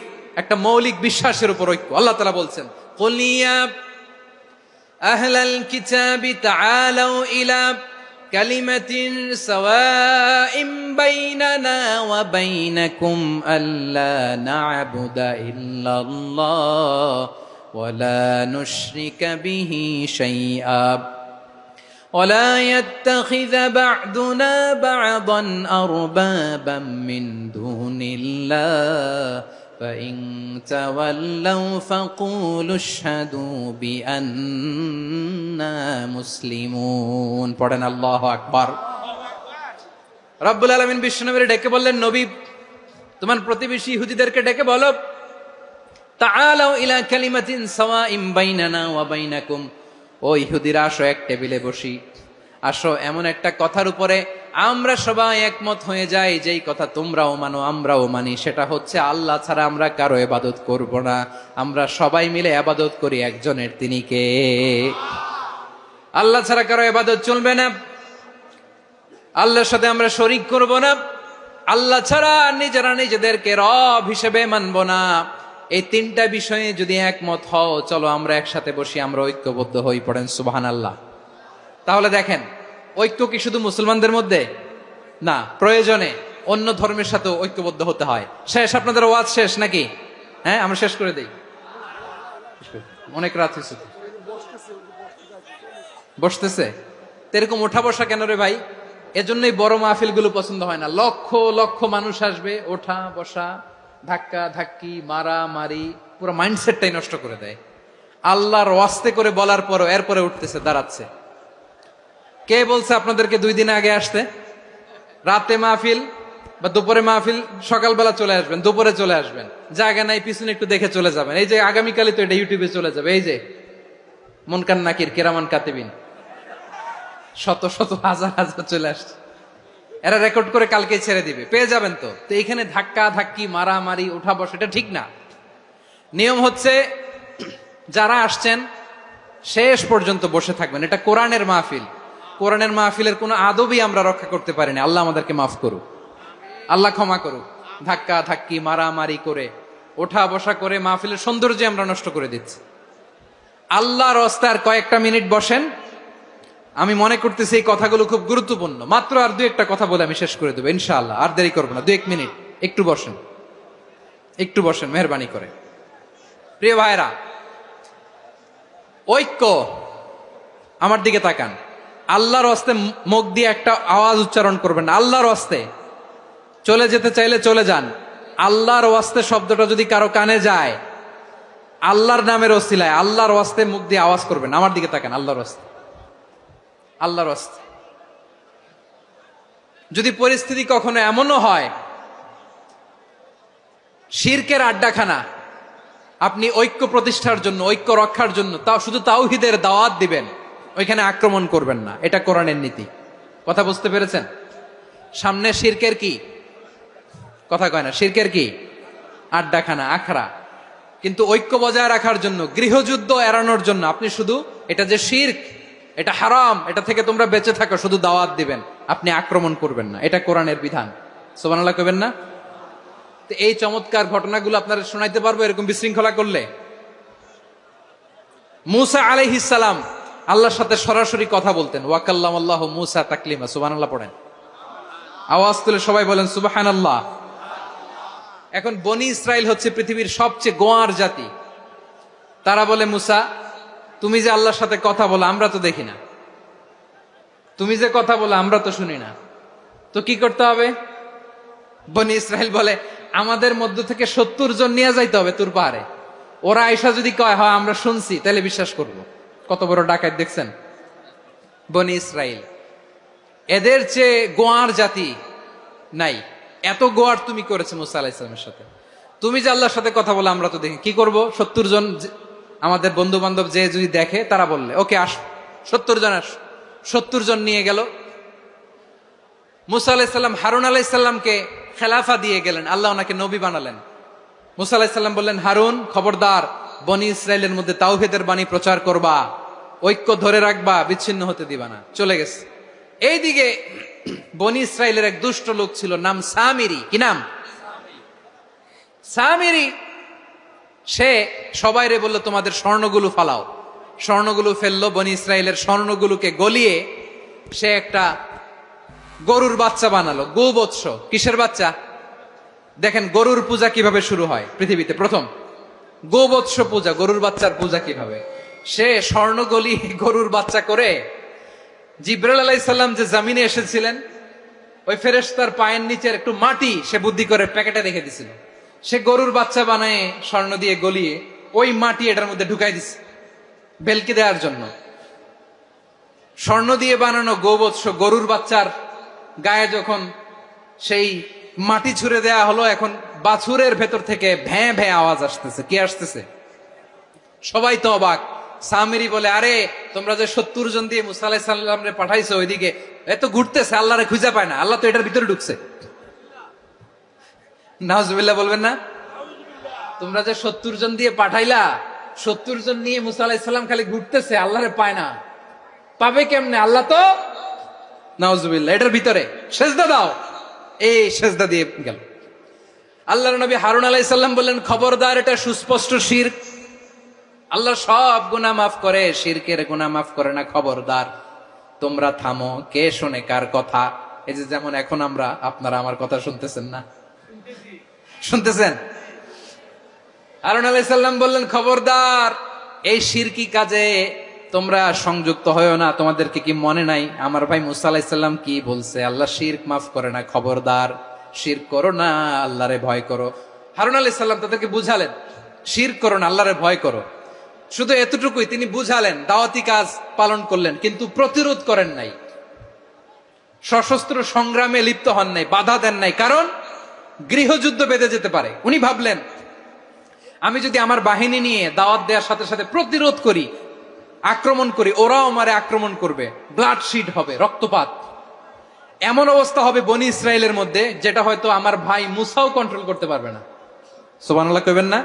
একটা মৌলিক বিশ্বাসের উপর ঐক্য। আল্লাহ তাআলা বলছেন, কুল ইয়া আহলাল কিতাবি তাআলাউ ইলা কালিমাতিন সাওয়াইম বাইনানা ওয়া বাইনাকুম আল্লা না'বুদা ইল্লাল্লাহ ওয়া লা নুশরিকা বিহি শাইআ ولا يتخذ بعضنا بعضا أربابا من دون الله فإن تولوا فقولوا اشهدوا بأننا مسلمون। পড়েন আল্লাহু আকবার। রব্বুল আলামিন বিশ্বনবীর ডেকে বললেন, নবী তোমার প্রতিবেশী ইহুদিদেরকে ডেকে বলো, তাআলাউ ইলা কালিমাতিন সাওয়াইম বাইনানা ওয়া বাইনাকুম, ও ইহুদিরা, আসো এক টেবিলে বসি, আসো এমন একটা কথার উপরে আমরা সবাই একমত হয়ে যাই, যেই কথা তোমরাও মানো আমরাও মানি, সেটা হচ্ছে আল্লাহ ছাড়া আমরা কারো ইবাদত করব না, আমরা সবাই মিলে ইবাদত করি একজনের, তিনি কে? আল্লাহ ছাড়া কারো ইবাদত চলবে না, আল্লাহর সাথে আমরা শরীক করব না, আল্লাহ ছাড়া নিজেরা নিজেদেরকে রব হিসেবে মানব না। এই তিনটা বিষয়ে যদি একমত হও, চলো আমরা একসাথে বসি, আমরা ঐক্যবদ্ধ হই, পড়েন সুবহানাল্লাহ। তাহলে দেখেন, ঐক্য কি শুধু মুসলমানদের মধ্যে না, প্রয়োজনে অন্য ধর্মের সাথে ঐক্যবদ্ধ হতে হয়। শেষ, আপনাদের ওয়াজ শেষ নাকি? হ্যাঁ, আমরা শেষ করে দেই, অনেক রাত হয়েছে। বসতেছে তো এরকম ওঠা বসা কেন রে ভাই? এজন্যই বড় মাহফিল গুলো পছন্দ হয় না। লক্ষ লক্ষ মানুষ আসবে, ওঠা বসা, ধাক্কা ধাক্কি, মারা মারি, পুরো মাইন্ডসেটটাই নষ্ট করে দেয়। আল্লাহর ওয়াস্তে করে বলার পরও এরপরে উঠতেছে, দাঁড়াচ্ছে। কে বলছে আপনাদেরকে 2 দিন আগে আসতে? রাতে মাহফিল বা দুপুরে মাহফিল, সকালবেলা চলে আসবেন, দুপুরে চলে আসবেন, জায়গা নাই পিছনে একটু দেখে চলে যাবেন। এই যে আগামীকালই তো এটা ইউটিউবে চলে যাবে, এই যে মুনকার নাকির কিরামান কাতিবিন, শত শত হাজার হাজার চলে আসছে, এরা রেকর্ড করে কালকে ছেড়ে দিবে, পেয়ে যাবেন। তো এখানে ধাক্কা ধাক্কি, মারামারি, উঠা বসা, এটা ঠিক না। নিয়ম হচ্ছে যারা আসছেন শেষ পর্যন্ত বসে থাকবেন। এটা কোরআনের মাহফিল, কোরআনের মাহফিলের কোনো আদবই আমরা রক্ষা করতে পারিনি। আল্লাহ আমাদেরকে মাফ করুক, আল্লাহ ক্ষমা করুক। ধাক্কা ধাক্কি, মারামারি করে, ওঠা বসা করে মাহফিলের সৌন্দর্য আমরা নষ্ট করে দিচ্ছি। আল্লাহর রাস্তায় আর কয়েকটা মিনিট বসেন। আমি মনে করতেছি এই কথাগুলো খুব গুরুত্বপূর্ণ। মাত্র আর 2-1টা কথা বলে আমি শেষ করে দেবো ইনশাআল্লাহ, আর দেরি করবো না। 2-1 মিনিট একটু বসেন, একটু বসেন মেহরবানি করে। প্রিয় ভাইরা, ঐক্য, আমার দিকে তাকান। আল্লাহর রাস্তে মুখ দিয়ে একটা আওয়াজ উচ্চারণ করবেন না। আল্লাহর রাস্তে চলে যেতে চাইলে চলে যান। আল্লাহর ওয়াস্তে শব্দটা যদি কারো কানে যায়, আল্লাহর নামের ওসিলায় আল্লাহর ওয়াস্তে মুখ দিয়ে আওয়াজ করবেন। আমার দিকে তাকান, আল্লাহর ওয়াস্তে, আল্লাহর ওয়াস্তে। যদি পরিস্থিতি কখনো এমনও হয় শিরকের আড্ডাখানা, আপনি ঐক্য প্রতিষ্ঠার জন্য, ঐক্য রক্ষার জন্য তাও শুধু তাওহীদের দাওয়াত দিবেন, ওইখানে আক্রমণ করবেন না। এটা কোরআনের নীতি। কথা বুঝতে পেরেছেন? সামনে শিরকের কি কথা কয় না, শিরকের কি আড্ডাখানা, আখড়া। কিন্তু ঐক্য বজায় রাখার জন্য, গৃহযুদ্ধ এড়ানোর জন্য আপনি শুধু এটা যে শিরক, এটা হারাম, এটা থেকে তোমরা বেঁচে থাকো, শুধু দাওয়াত দিবেন, আপনি আক্রমণ করবেন না। এটা কোরআনের বিধান। সুবহানাল্লাহ কইবেন না? তো এই চমৎকার ঘটনাগুলো আপনারা শোনাইতে পারবো এরকম বিশৃঙ্খলা করলে। মূসা আলাইহিস সালাম আল্লাহর সাথে সরাসরি কথা বলতেন। ওয়াকাল্লামাল্লাহু মূসা তাকলিমা। সুবহানাল্লাহ পড়েন, আওয়াজ তুলে সবাই বলেন সুবহানাল্লাহ। এখন বনি ইসরাইল হচ্ছে পৃথিবীর সবচেয়ে গোয়ার জাতি। তারা বলে, মূসা তুমি যে আল্লাহর সাথে কথা বলো আমরা তো দেখি না, তুমি যে কথা বলো আমরা তো শুনি না, তো কি করতে হবে? বনি ইসরাইল বলে, আমাদের মধ্য থেকে 70 জন নিয়ে যাইতে হবে তোর পাহাড়ে। ওরা আয়েশা যদি কয় হয় আমরা শুনছি, তাহলে বিশ্বাস করব। কত বড় ডাকাত দেখছেন বনি ইসরাইল। এদের চেয়ে গোয়ার জাতি নাই। এত গোয়ার তুমি করেছো মূসা আলাইহিস সালামের সাথে। তুমি যে আল্লাহর সাথে কথা বলে আমরা তো দেখি, কি করব? 70 জন আমাদের বন্ধু বান্ধব যে যদি দেখে, তারা বললে ওকে আস, 70 জন আস। 70 জন নিয়ে গেল। মূসা আলাইহিস সালাম হারুন আলাইহিস সালামকে খেলাফা দিয়ে গেলেন, আল্লাহ ওনাকে নবী বানালেন। মূসা আলাইহিস সালাম বললেন, হারুন খবরদার, বনি ইসরাইলের মধ্যে তাওহীদের বাণী প্রচার করবা, ঐক্য ধরে রাখবা, বিচ্ছিন্ন হতে দিবা না। চলে গেছে। এইদিকে বনি ইসরাইলের এক দুষ্ট লোক ছিল, নাম সামিরি। কি নাম? সামিরি। সে সবাইরে বলল তোমাদের স্বর্ণগুলো ফালাও। স্বর্ণগুলো ফেললো। বনি ইসরাইলের স্বর্ণগুলোকে গলিয়ে সে একটা গরুর বাচ্চা বানালো। গোবৎস। কিসের বাচ্চা? দেখেন গরুর পূজা কিভাবে শুরু হয় পৃথিবীতে প্রথম। গোবৎস পূজা, গরুর বাচ্চার পূজা কিভাবে। সে স্বর্ণ গলি গরুর বাচ্চা করে, জিবরাইল আলাইহিস সালাম যে জমিনে এসেছিলেন, ওই ফেরেশতার পায়ের নিচের একটু মাটি সে বুদ্ধি করে প্যাকেটে রেখে দিছিল। সে গরুর বাচ্চা বানায় স্বর্ণ দিয়ে গলিয়ে ওই মাটি এটার মধ্যে ঢুকাই দিছে বেলকি দেওয়ার জন্য। স্বর্ণ দিয়ে বানানো গোবৎস গরুর বাচ্চার গায়ে যখন সেই মাটি ছুঁড়ে দেয়া হলো, এখন বাছুরের ভেতর থেকে ভ্যাঁ ভ্যাঁ আওয়াজ আসতেছে। কি আসতেছে? সবাই তো অবাক। সামিরি বলে, আরে তোমরা যে 70 জন দিয়ে মুসা আলাইহিস সালামরে পাঠাইছো ওইদিকে, এত ঘুরতেছে, আল্লাহরে খুঁজে পায় না, আল্লাহ তো এটার ভিতরে ঢুকছে। নাউজুবিল্লাহ বলবেন না? তোমরা যে 70 জন দিয়ে পাঠাইলা, 70 জন নিয়ে মুসা আলাইহিস সালাম খালি ঘুরতেছে, আল্লাহরে পায় না। পাবে কেমনে? আল্লাহ তো, নাউজুবিল্লাহ, এটার ভিতরে সেজদা দাও। এই সেজদা দিয়ে গেল। আল্লাহর নবী হারুন আলাইহিস সালাম বললেন, খবরদার, এটা সুস্পষ্ট শিরক। আল্লাহ সব গুনাহ মাফ করে, শিরকের গুনাহ মাফ করে না, খবরদার তোমরা থামো। কে শোনে কার কথা? এই যে যেমন এখন আমরা, আপনারা আমার কথা শুনতেছেন না? শুনতেছেন? হারুন আলাইহিস সালাম বললেন, খবরদার, এই শিরকি কাজে তোমরা সংযুক্ত হয়ো না। তোমাদেরকে কি মনে নাই আমার ভাই মুসা আলাইহিস সালাম কি বলছে? আল্লাহ শিরক মাফ করে না, খবরদার শিরক করো না, আল্লাহরে ভয় করো। হারুন আলাইহিস সালাম তাদেরকে বুঝালেন, শিরক করো না, আল্লাহরে ভয় করো। শুধু এতটুকুই তিনি বুঝালেন, দাওয়াতি কাজ পালন করলেন, কিন্তু প্রতিরোধ করেন নাই, সশস্ত্র সংগ্রামে লিপ্ত হন নাই, বাধা দেন নাই, কারণ গৃহযুদ্ধ বেঁধে যেতে পারে। উনি ভাবলেন, আমি যদি আমার বাহিনী নিয়ে দাওয়াত দেওয়ার সাথে সাথে প্রতিরোধ করি, আক্রমণ করি, ওরাও আমারে আক্রমণ করবে, ব্লাডশিড হবে, রক্তপাত, এমন অবস্থা হবে বনি ইসরায়েলের মধ্যে, যেটা হয়তো আমার ভাই মুসাও কন্ট্রোল করতে পারবে না। সুবহানাল্লাহ কইবেন না?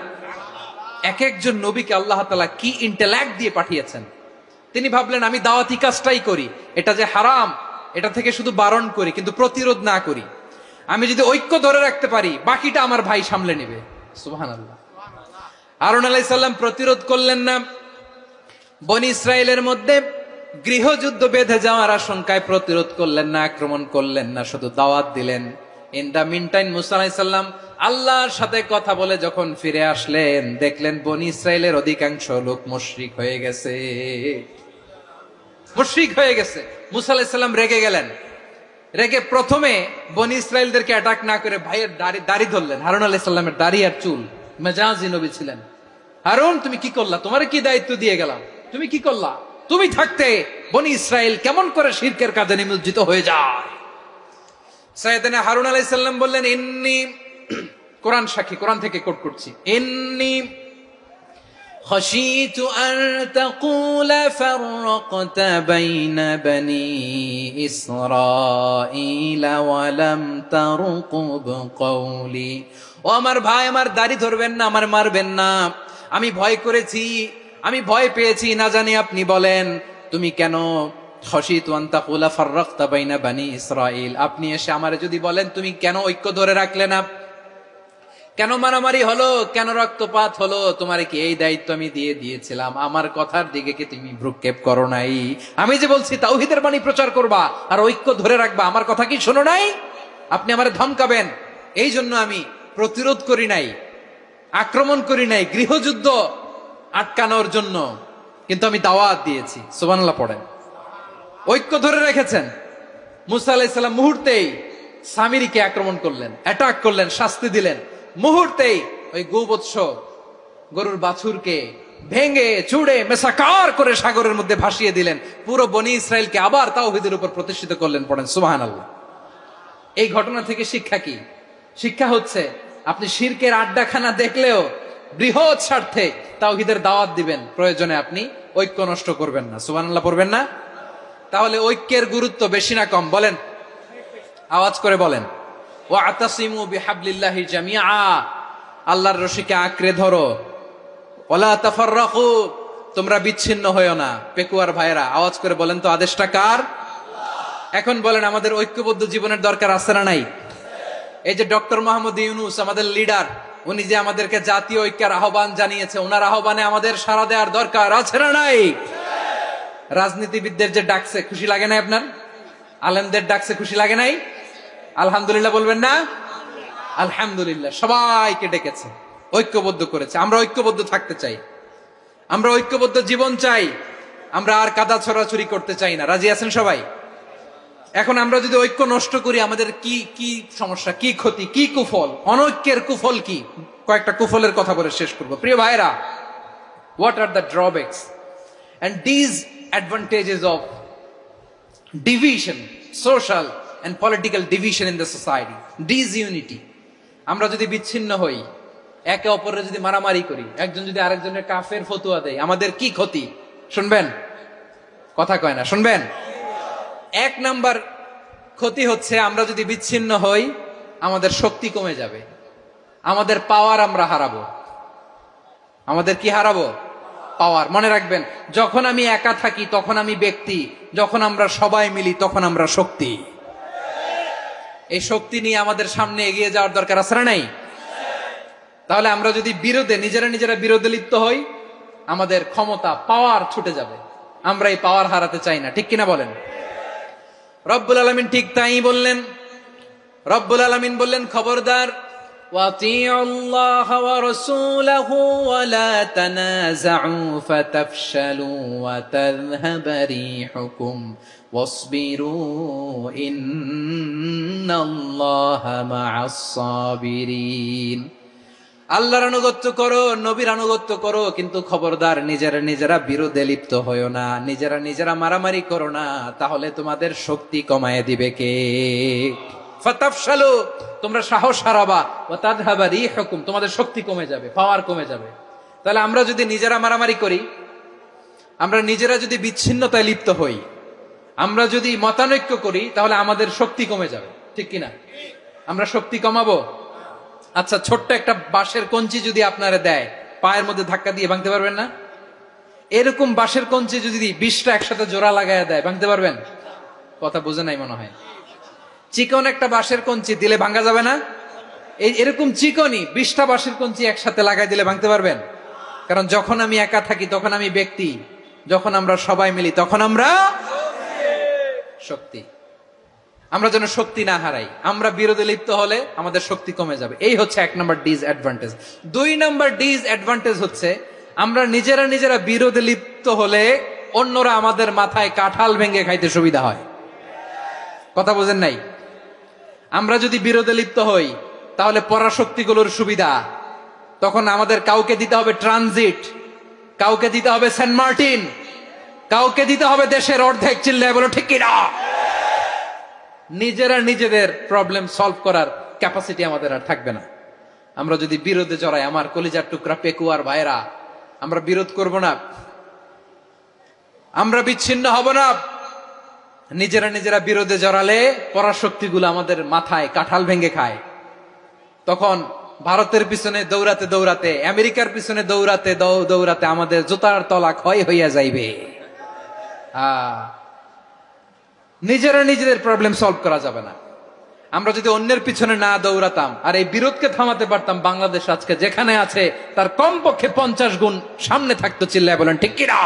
এক একজন নবীকে আল্লাহ তাআলা কি ইন্টেলেক্ট দিয়ে পাঠিয়েছেন। তিনি ভাবলেন, আমি দাওয়াতি কাজটাই করি, এটা যে হারাম এটা থেকে শুধু বারণ করি, কিন্তু প্রতিরোধ না করি। আমি যদি ঐক্য ধরে রাখতে পারি, বাকিটা আমার ভাই সামলে নেবে। সুবহানাল্লাহ। হারুন আলাইহিস সালাম প্রতিরোধ করলেন না, বনি ইসরায়েলের মধ্যে গৃহযুদ্ধ বেঁধে যাওয়ার আশঙ্কায় প্রতিরোধ করলেন না, আক্রমণ করলেন না, শুধু দাওয়াত দিলেন। ইন দা মিন টাইম মুসা আলাইহিস সালাম আল্লাহর সাথে কথা বলে যখন ফিরে আসলেন, দেখলেন বনি ইসরায়েলের অধিকাংশ লোক মুশরিক হয়ে গেছে, মুশরিক হয়ে গেছে। মুসা আলাইহিস সালাম রেগে গেলেন। রেগে প্রথমে বনি ইসরায়েলদেরকে অ্যাটাক না করে ভাইয়ের দাড়ি ধরলেন। হারুন আলাইহিস সালামের দাড়ি আর চুল, মেজাজি নবী ছিলেন। হারুন, তুমি কি করলা? তোমারে কি দায়িত্ব দিয়ে গেলাম, তুমি কি করলা? তুমি থাকতে বনি ইসরায়েল কেমন করে শিরকের কাজে নিমজ্জিত হয়ে যায়? সাইয়েদনা হারুন আলাইহিস সালাম বললেন, ইন্নী, কোরআন সাক্ষী, কোরআন থেকে কোট করছি, ইন্নী খাশীতু আন তাকুলা ফাররাকতা বাইনা বনি ইসরাঈলা ওয়া লাম তারকুব কওলি। ও আমার ভাই, আমার দাড়ি ধরবেন না, আমার মারবেন না। আমি ভয় করেছি, আমি ভয় পেয়েছি, না জানি আপনি বলেন তুমি কেন খাশীতু আন তাকুলা ফাররাকতা বাইনা বনি ইসরাঈল, আপনি এসে আমারে যদি বলেন তুমি কেন ঐক্য ধরে রাখলে না, কেন মারামারি হলো, কেন রক্তপাত হলো, তোমারে কি এই দায়িত্ব আমি দিয়ে দিয়েছিলাম? আমার কথার দিকে কি তুমি ভ্রুক্ষেপ করো নাই? আমি যে বলছি তাওহীদের বাণী প্রচার করবা আর ঐক্য ধরে রাখবা, আমার কথা কি শোনো নাই? আপনি আমারে ধমকাবেন, এই জন্য আমি প্রতিরোধ করি নাই, আক্রমণ করি নাই, গৃহযুদ্ধ আটকানোর জন্য, কিন্তু আমি দাওয়াত দিয়েছি। সুবহানাল্লাহ পড়েন। ঐক্য ধরে রেখেছেন। মুসা আলাইহিস সালাম মুহূর্তেই সামিরীকে আক্রমণ করলেন, অ্যাটাক করলেন, শাস্তি দিলেন। মুহূর্তেই ওই গোবৎস গরুর বাছুরকে ভেঙে চুড়ে মেসাকার করে সাগরের মধ্যে ভাসিয়ে দিলেন। পুরো বনি ইসরায়েলকে আবার তাওহীদের উপর প্রতিষ্ঠিত করলেন। পড়েন সুবহানাল্লাহ। এই ঘটনা থেকে শিক্ষা কি? শিক্ষা হচ্ছে, আপনি শিরকের আড্ডাখানা দেখলেও বৃহৎ স্বার্থে তাওহীদের দাওয়াত দিবেন, প্রয়োজনে আপনি ঐক্য নষ্ট করবেন না। সুবহানাল্লাহ পড়বেন না? তাহলে ঐক্যের গুরুত্ব বেশি না কম? বলেন, আওয়াজ করে বলেন। ওয়াতাসিমু বিহাবলিল্লাহি জামিআ, আল্লাহর রশিকে আঁকড়ে ধরো। ওয়ালা তাফাররাকু, তোমরা বিচ্ছিন্ন হয়ো না। পেকুয়ার ভাইরা আওয়াজ করে বলেন তো, আদেশটা কার? এখন বলেন, আমাদের ঐক্যবদ্ধ জীবনের দরকার আছে না নাই? এই যে ডক্টর মোহাম্মদ ইউনূস আমাদের লিডার, উনি যে আমাদেরকে জাতীয় ঐক্যের আহ্বান জানিয়েছে, ওনার আহ্বানে আমাদের সাড়া দেওয়ার দরকার আছে না নাই? রাজনীতিবিদদের যে ডাকছে, খুশি লাগে নাই আপনার? আলেমদের ডাকছে, খুশি লাগে নাই? আলহামদুলিল্লাহ বলবেন না? আলহামদুলিল্লাহ। সবাইকে ডেকেছে, ঐক্যবদ্ধ করেছে। আমরা ঐক্যবদ্ধ থাকতে চাই, আমরা ঐক্যবদ্ধ জীবন চাই, আমরা আর কাদা ছড়াছড়ি করতে চাই না। রাজি আছেন সবাই? এখন আমরা যদি ঐক্য নষ্ট করি, আমাদের কি কি সমস্যা, কি ক্ষতি, কি কুফল? অনৈক্যের কুফল কি? কয়েকটা কুফলের কথা বলে শেষ করব। প্রিয় ভাইরা, what are the drawbacks and disadvantages of division, social and political division in the society? Disunity. আমরা যদি বিচ্ছিন্ন হই, একে অপরের যদি মারামারি করি, একজন যদি আরেকজনের কাফের ফতোয়া দেয়, আমাদের কি ক্ষতি? শুনবেন? কথা কয় না, শুনবেন? এক নাম্বার ক্ষতি হচ্ছে, আমরা যদি বিচ্ছিন্ন হই আমাদের শক্তি কমে যাবে, আমাদের পাওয়ার আমরা হারাবো। আমাদের কি হারাবো? পাওয়ার। মনে রাখবেন, যখন আমি একা থাকি তখন আমি ব্যক্তি, যখন আমরা সবাই মিলি তখন আমরা শক্তি। এই শক্তি নিয়ে আমাদের সামনে এগিয়ে যাওয়ার দরকার আছে না নাই? তাহলে আমরা যদি নিজেরা বিরোধে লিপ্ত হই, আমাদের ক্ষমতা, পাওয়ার ছুটে যাবে। আমরা এই পাওয়ার হারাতে চাই না, ঠিক কিনা বলেন? রব্বুল আলামিন ঠিক তাই বললেন। রব্বুল আলামিন বললেন, খবরদার, ওয়াতিউল্লাহ ওয়া রাসূলাহু ওয়া লা তানাযাউ ফাতাফশালু ওয়া তাযহাবা রিহুকুম ওয়াসবিরু ইন্নাল্লাহা মা'আস সাবিরিন। আল্লাহর আনুগত্য করো, নবীর আনুগত্য করো, কিন্তু খবরদার নিজেরা বিরোধে লিপ্ত হয়ো না, নিজেরা মারামারি করো না, তাহলে তোমাদের শক্তি কমায় দিবে কে? ফাতাফশালু, তোমরা সাহস হারাবা, ওয়া তাযহাবা রিহুকুম, তোমাদের শক্তি কমে যাবে, পাওয়ার কমে যাবে। তাহলে আমরা যদি নিজেরা মারামারি করি, আমরা নিজেরা যদি বিচ্ছিন্নতায় লিপ্ত হই, আমরা যদি মতানৈক্য করি, তাহলে আমাদের শক্তি কমে যাবে, ঠিক কিনা? আমরা শক্তি কমাবো? আচ্ছা, ছোট্ট একটা বাঁশের কঞ্চি যদি আপনারা দেয়, পায়ের মধ্যে ধাক্কা দিয়ে ভাঙতে পারবেন না? এরকম বাঁশের কঞ্চি যদি 20টা একসাথে জোড়া লাগায় দেয়, ভাঙতে পারবেন? কথা বুঝে নাই মনে হয়। চিকন একটা বাঁশের কঞ্চি দিলে ভাঙা যাবে না? এরকম চিকনই 20টা বাঁশের কঞ্চি একসাথে লাগাই দিলে ভাঙতে পারবেন? কারণ যখন আমি একা থাকি তখন আমি ব্যক্তি, যখন আমরা সবাই মিলি তখন আমরা শক্তি। আমরা যেন শক্তি না হারাই। আমরা বিরোধে লিপ্ত হলে আমাদের শক্তি কমে যাবে। এই হচ্ছে 1 নম্বর ডিসঅ্যাডভান্টেজ। 2 নম্বর ডিসঅ্যাডভান্টেজ হচ্ছে, আমরা নিজেরা বিরোধে লিপ্ত হলে অন্যরা আমাদের মাথায় কাঁঠাল ভেঙে খাইতে সুবিধা হয়। কথা বোঝেন নাই? আমরা যদি বিরোধে লিপ্ত হই তাহলে পরাশক্তিগুলোর সুবিধা, তখন আমাদের কাউকে দিতে হবে ট্রানজিট, কাউকে দিতে হবে সেন্ট মার্টিন, কাউকে দিতে হবে দেশের অর্ধেক। চিল্লায় বলো ঠিক কিনা? নিজেদের প্রবলেম সলভ করার ক্যাপাসিটি আমাদের আর থাকবে না। আমরা যদি বিরোধে জড়াই, আমার কলিজার টুকরা পেকুয়ার ভাইরা, আমরা বিরোধ করব না, আমরা বিচ্ছিন্ন হব না। নিজেরা বিরোধে জড়ালে পরাশক্তিগুলো আমাদের মাথায় কাঁঠাল ভেঙে খায়। তখন ভারতের পিছনে দৌড়াতে, আমেরিকার পিছনে দৌড়াতে আমাদের জুতার তলা ক্ষয় হইয়া যাইবে। নিজেদের প্রবলেম সলভ করা যাবে না। আমরা যদি অন্যের পিছনে না দৌড়াতাম আর এই বিরোধকে থামাতে পারতাম, বাংলাদেশ আজকে যেখানে আছে তার কমপক্ষে 50 গুণ সামনে থাকতো। চিল্লায় বলেন ঠিক কিনা?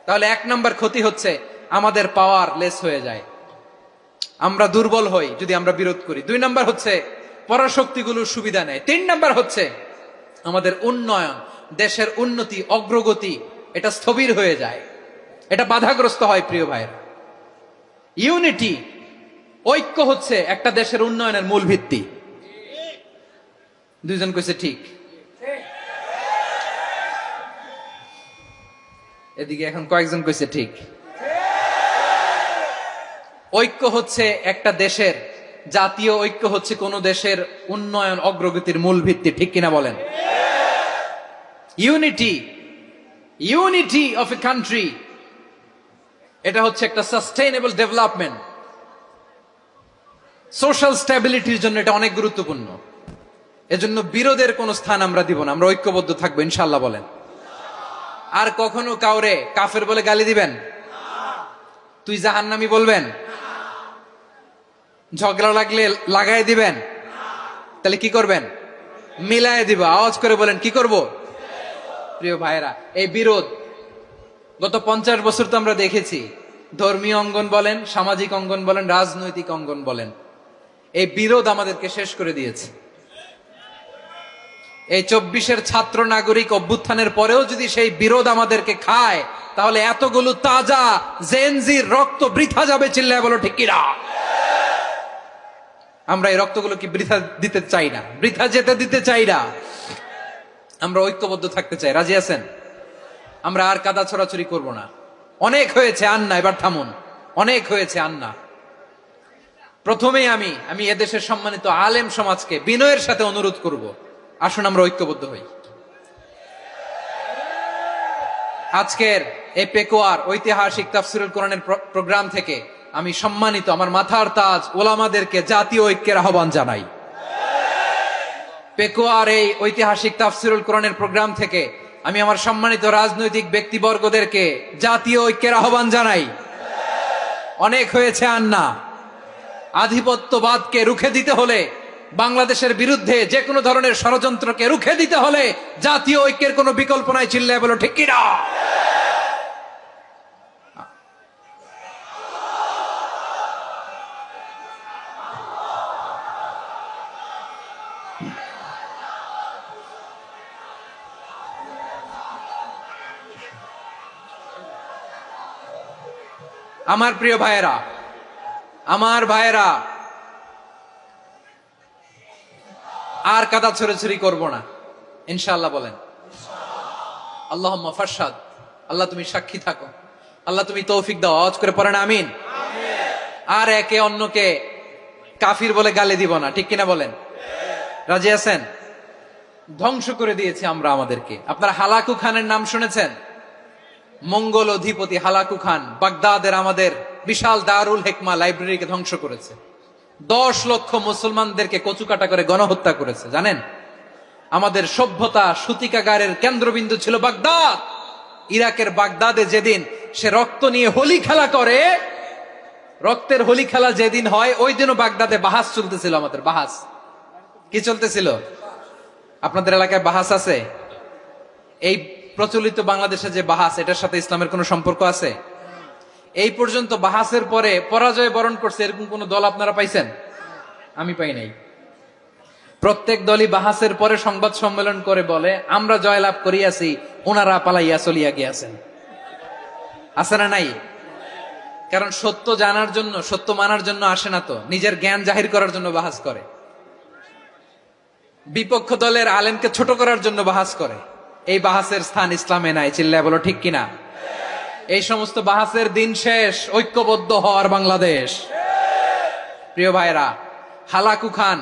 তাহলে 1 নম্বর ক্ষতি হচ্ছে, আমাদের পাওয়ার লেস হয়ে যায়, আমরা দুর্বল হই যদি আমরা বিরোধ করি। 2 নম্বর হচ্ছে, পরাশক্তিগুলোর সুবিধা নেয়। 3 নম্বর হচ্ছে, আমাদের উন্নয়ন, দেশের উন্নতি, অগ্রগতি, এটা স্থবির হয়ে যায়, এটা বাধাগ্রস্ত হয়। প্রিয় ভাইরা, ইউনিটি, ঐক্য হচ্ছে একটা দেশের উন্নয়নের মূল ভিত্তি। 2 জন কইছে ঠিক। এদিকে এখন কয়েকজন কইছে ঠিক। ঐক্য হচ্ছে একটা দেশের, জাতীয় ঐক্য হচ্ছে কোন দেশের উন্নয়ন, অগ্রগতির মূল ভিত্তি, ঠিক কিনা বলেন? ইউনিটি অফ এ কান্ট্রি, এটা হচ্ছে একটা সাস্টেইনেবল ডেভেলপমেন্ট, সোশ্যাল স্ট্যাবিলিটির জন্য এটা অনেক গুরুত্বপূর্ণ। এজন্য বিরোধের কোন স্থান আমরা দিব না, আমরা ঐক্যবদ্ধ থাকবো ইনশাআল্লাহ বলেন। আর কখনো কাউরে কাফের বলে গালি দিবেন? তুই জাহান্নামী বলবেন? ঝগড়া লাগলে লাগাই দিবেন? তাহলে কি করবেন? মিলায় দিব। আওয়াজ করে বলেন, কি করব? প্রিয় ভাইরা, এই বিরোধ গত 50 বছর তো আমরা দেখেছি। ধর্মীয় অঙ্গন বলেন, সামাজিক অঙ্গন বলেন, রাজনৈতিক অঙ্গন বলেন, এই বিরোধ আমাদেরকে শেষ করে দিয়েছে। এই 24-এর ছাত্র নাগরিক অভ্যুত্থানের পরেও যদি সেই বিরোধ আমাদেরকে খায়, তাহলে এতগুলো তাজা জেনজির রক্ত বৃথা যাবে। চিল্লায় বলো ঠিক কিনা? আমরা এই রক্তগুলো কি বৃথা দিতে চাই না, বৃথা যেতে দিতে চাই না। আমরা ঐক্যবদ্ধ থাকতে চাই। রাজি আছেন? আমরা আর কাদা ছড়াছড়ি করব না। অনেক হয়েছে আন্না, এবার থামুন। অনেক হয়েছে আন্না। প্রথমেই আমি এদেশের সম্মানিত আলেম সমাজকে বিনয়ের সাথে অনুরোধ করব, আসুন আমরা ঐক্যবদ্ধ হই। আজকের এই পেকুয়ার ঐতিহাসিক তাফসিরুল কোরআনের প্রোগ্রাম থেকে আমি সম্মানিত আমার মাথার তাজ ওলামাদেরকে জাতীয় ঐক্যের আহ্বান জানাই। পেকুয়ার এই ঐতিহাসিক তাফসিরুল কোরআনের প্রোগ্রাম থেকে আমি আমার সম্মানিত রাজনৈতিক ব্যক্তিবর্গদেরকে জাতীয় ঐক্যের আহ্বান জানাই। অনেক হয়েছে আর না। আধিপত্যবাদকে রুখে দিতে হলে, বাংলাদেশের বিরুদ্ধে যে কোনো ধরনের ষড়যন্ত্রকে রুখে দিতে হলে জাতীয় ঐক্যের কোনো বিকল্প নাই। চিল্লায় বলো ঠিক কিনা? আমার প্রিয় ভাইয়েরা, আমার ভাইয়েরা, আর কাদা ছড়াছড়ি করব না ইনশাআল্লাহ। বলেন আল্লাহুম্মা ফারশাদ। আল্লাহ তুমি সাক্ষী থাকো, আল্লাহ তুমি তৌফিক দাও। আওয়াজ করে পড়েন আমিন। আর একে অন্যকে কাফির বলে গালি দিব না, ঠিক কিনা বলেন? রাজি আছেন? ধ্বংস করে দিয়েছি আমরা আমাদেরকে। আপনারা হালাকু খানের নাম শুনেছেন? মঙ্গল অধিপতি হালাকু খান বাগদাদের আমাদের বিশাল দারুল হিকমা লাইব্রেরিকে ধ্বংস করেছে। 10 লক্ষ মুসলমানদেরকে কচুকাটা করে গণহত্যা করেছে। জানেন, আমাদের সভ্যতা সূতিকাগারের কেন্দ্রবিন্দু ছিল বাগদাদ। ইরাকের বাগদাদে যেদিন সে রক্ত নিয়ে হোলি খেলা করে, রক্তের হোলি খেলা যেদিন হয়, ওই দিনও বাগদাদে বাহাস চলতেছিল। আমাদের বাহাস কি চলতেছিল? আপনাদের এলাকায় বাহাস আছে? এই প্রচলিত বাংলাদেশে যে বাহাস, এটার সাথে ইসলামের কোনো সম্পর্ক আছে? এই পর্যন্ত বাহাসের পরে পরাজয় বরণ করছে এরকম কোন দল আপনারা পাইছেন? আমি পাই নাই। প্রত্যেক দলই বাহাসের পরে সংবাদ সম্মেলন করে বলে আমরা জয়লাভ করিয়াছি, ওনারা পালাইয়া চলিয়া গিয়াছেন। আছে না নাই? কারণ সত্য জানার জন্য, সত্য মানার জন্য আসে না তো, নিজের জ্ঞান জাহির করার জন্য বাহাস করে। বিপক্ষ দলের আলেমকে ছোট করার জন্য বাহাস করে। এই বাহাসের স্থান ইসলামে নাই। চিল্লায় বলো ঠিক কিনা? এই সমস্ত বাহাসের দিন শেষ। ঐক্যবদ্ধ হওয়ার বাংলাদেশ। প্রিয় ভাইরা, হালাকু খান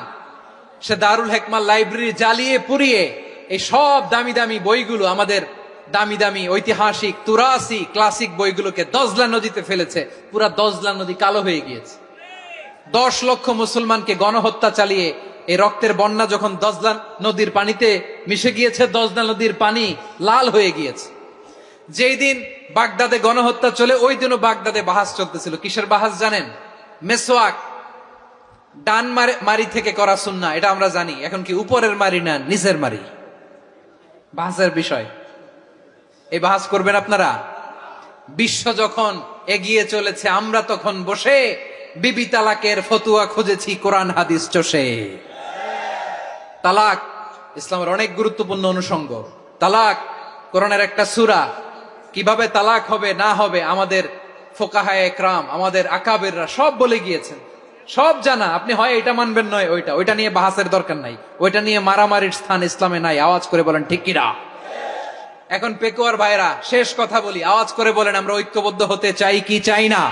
সে দারুল হিকমা লাইব্রেরি জ্বালিয়ে পুড়িয়ে এই সব দামি দামি বইগুলো, আমাদের দামি দামি ঐতিহাসিক তুরাসি ক্লাসিক বইগুলোকে দজলা নদীতে ফেলেছে। পুরা দজলা নদী কালো হয়ে গিয়েছে। 10 লক্ষ মুসলমানকে গণহত্যা চালিয়ে এই রক্তের বন্যা যখন দজলা নদীর পানিতে মিশে গিয়েছে, দজলা নদীর পানি লাল হয়ে গিয়েছে। যেই দিন বাগদাদে গণহত্যা চলে, ওই দিনও বাগদাদে বাহাস চলতেছিল। কিসের বাহাস জানেন? মেসওয়াক, ডান মারি থেকে করা সুন্নাহ, এটা আমরা জানি। এখন কি উপরের মারি না নিচের মারি? বাহাসের বিষয়। এই বাহাস করবেন আপনারা? বিশ্ব যখন এগিয়ে চলেছে, আমরা তখন বসে বিবি তালাকের ফতুয়া খুঁজেছি কোরআন হাদিস চষে। তালাক ইসলামের অনেক গুরুত্বপূর্ণ অনুষঙ্গ। তালাক কোরআনের একটা সূরা। কিভাবে তালাক হবে না হবে আমাদের ফোকাহায়ে একরাম, আমাদের আকাবেররা সব বলে গিয়েছেন, সব জানা। আপনি হয় এটা মানবেন, নয় ওইটা। ওইটা নিয়ে বাহাসের দরকার নাই, ওইটা নিয়ে মারামারির স্থান ইসলামে নাই। আওয়াজ করে বলেন ঠিক কিনা? এখন পেকুয়ার ভাইরা, শেষ কথা বলি, আওয়াজ করে বলেন আমরা ঐক্যবদ্ধ হতে চাই কি চাই না?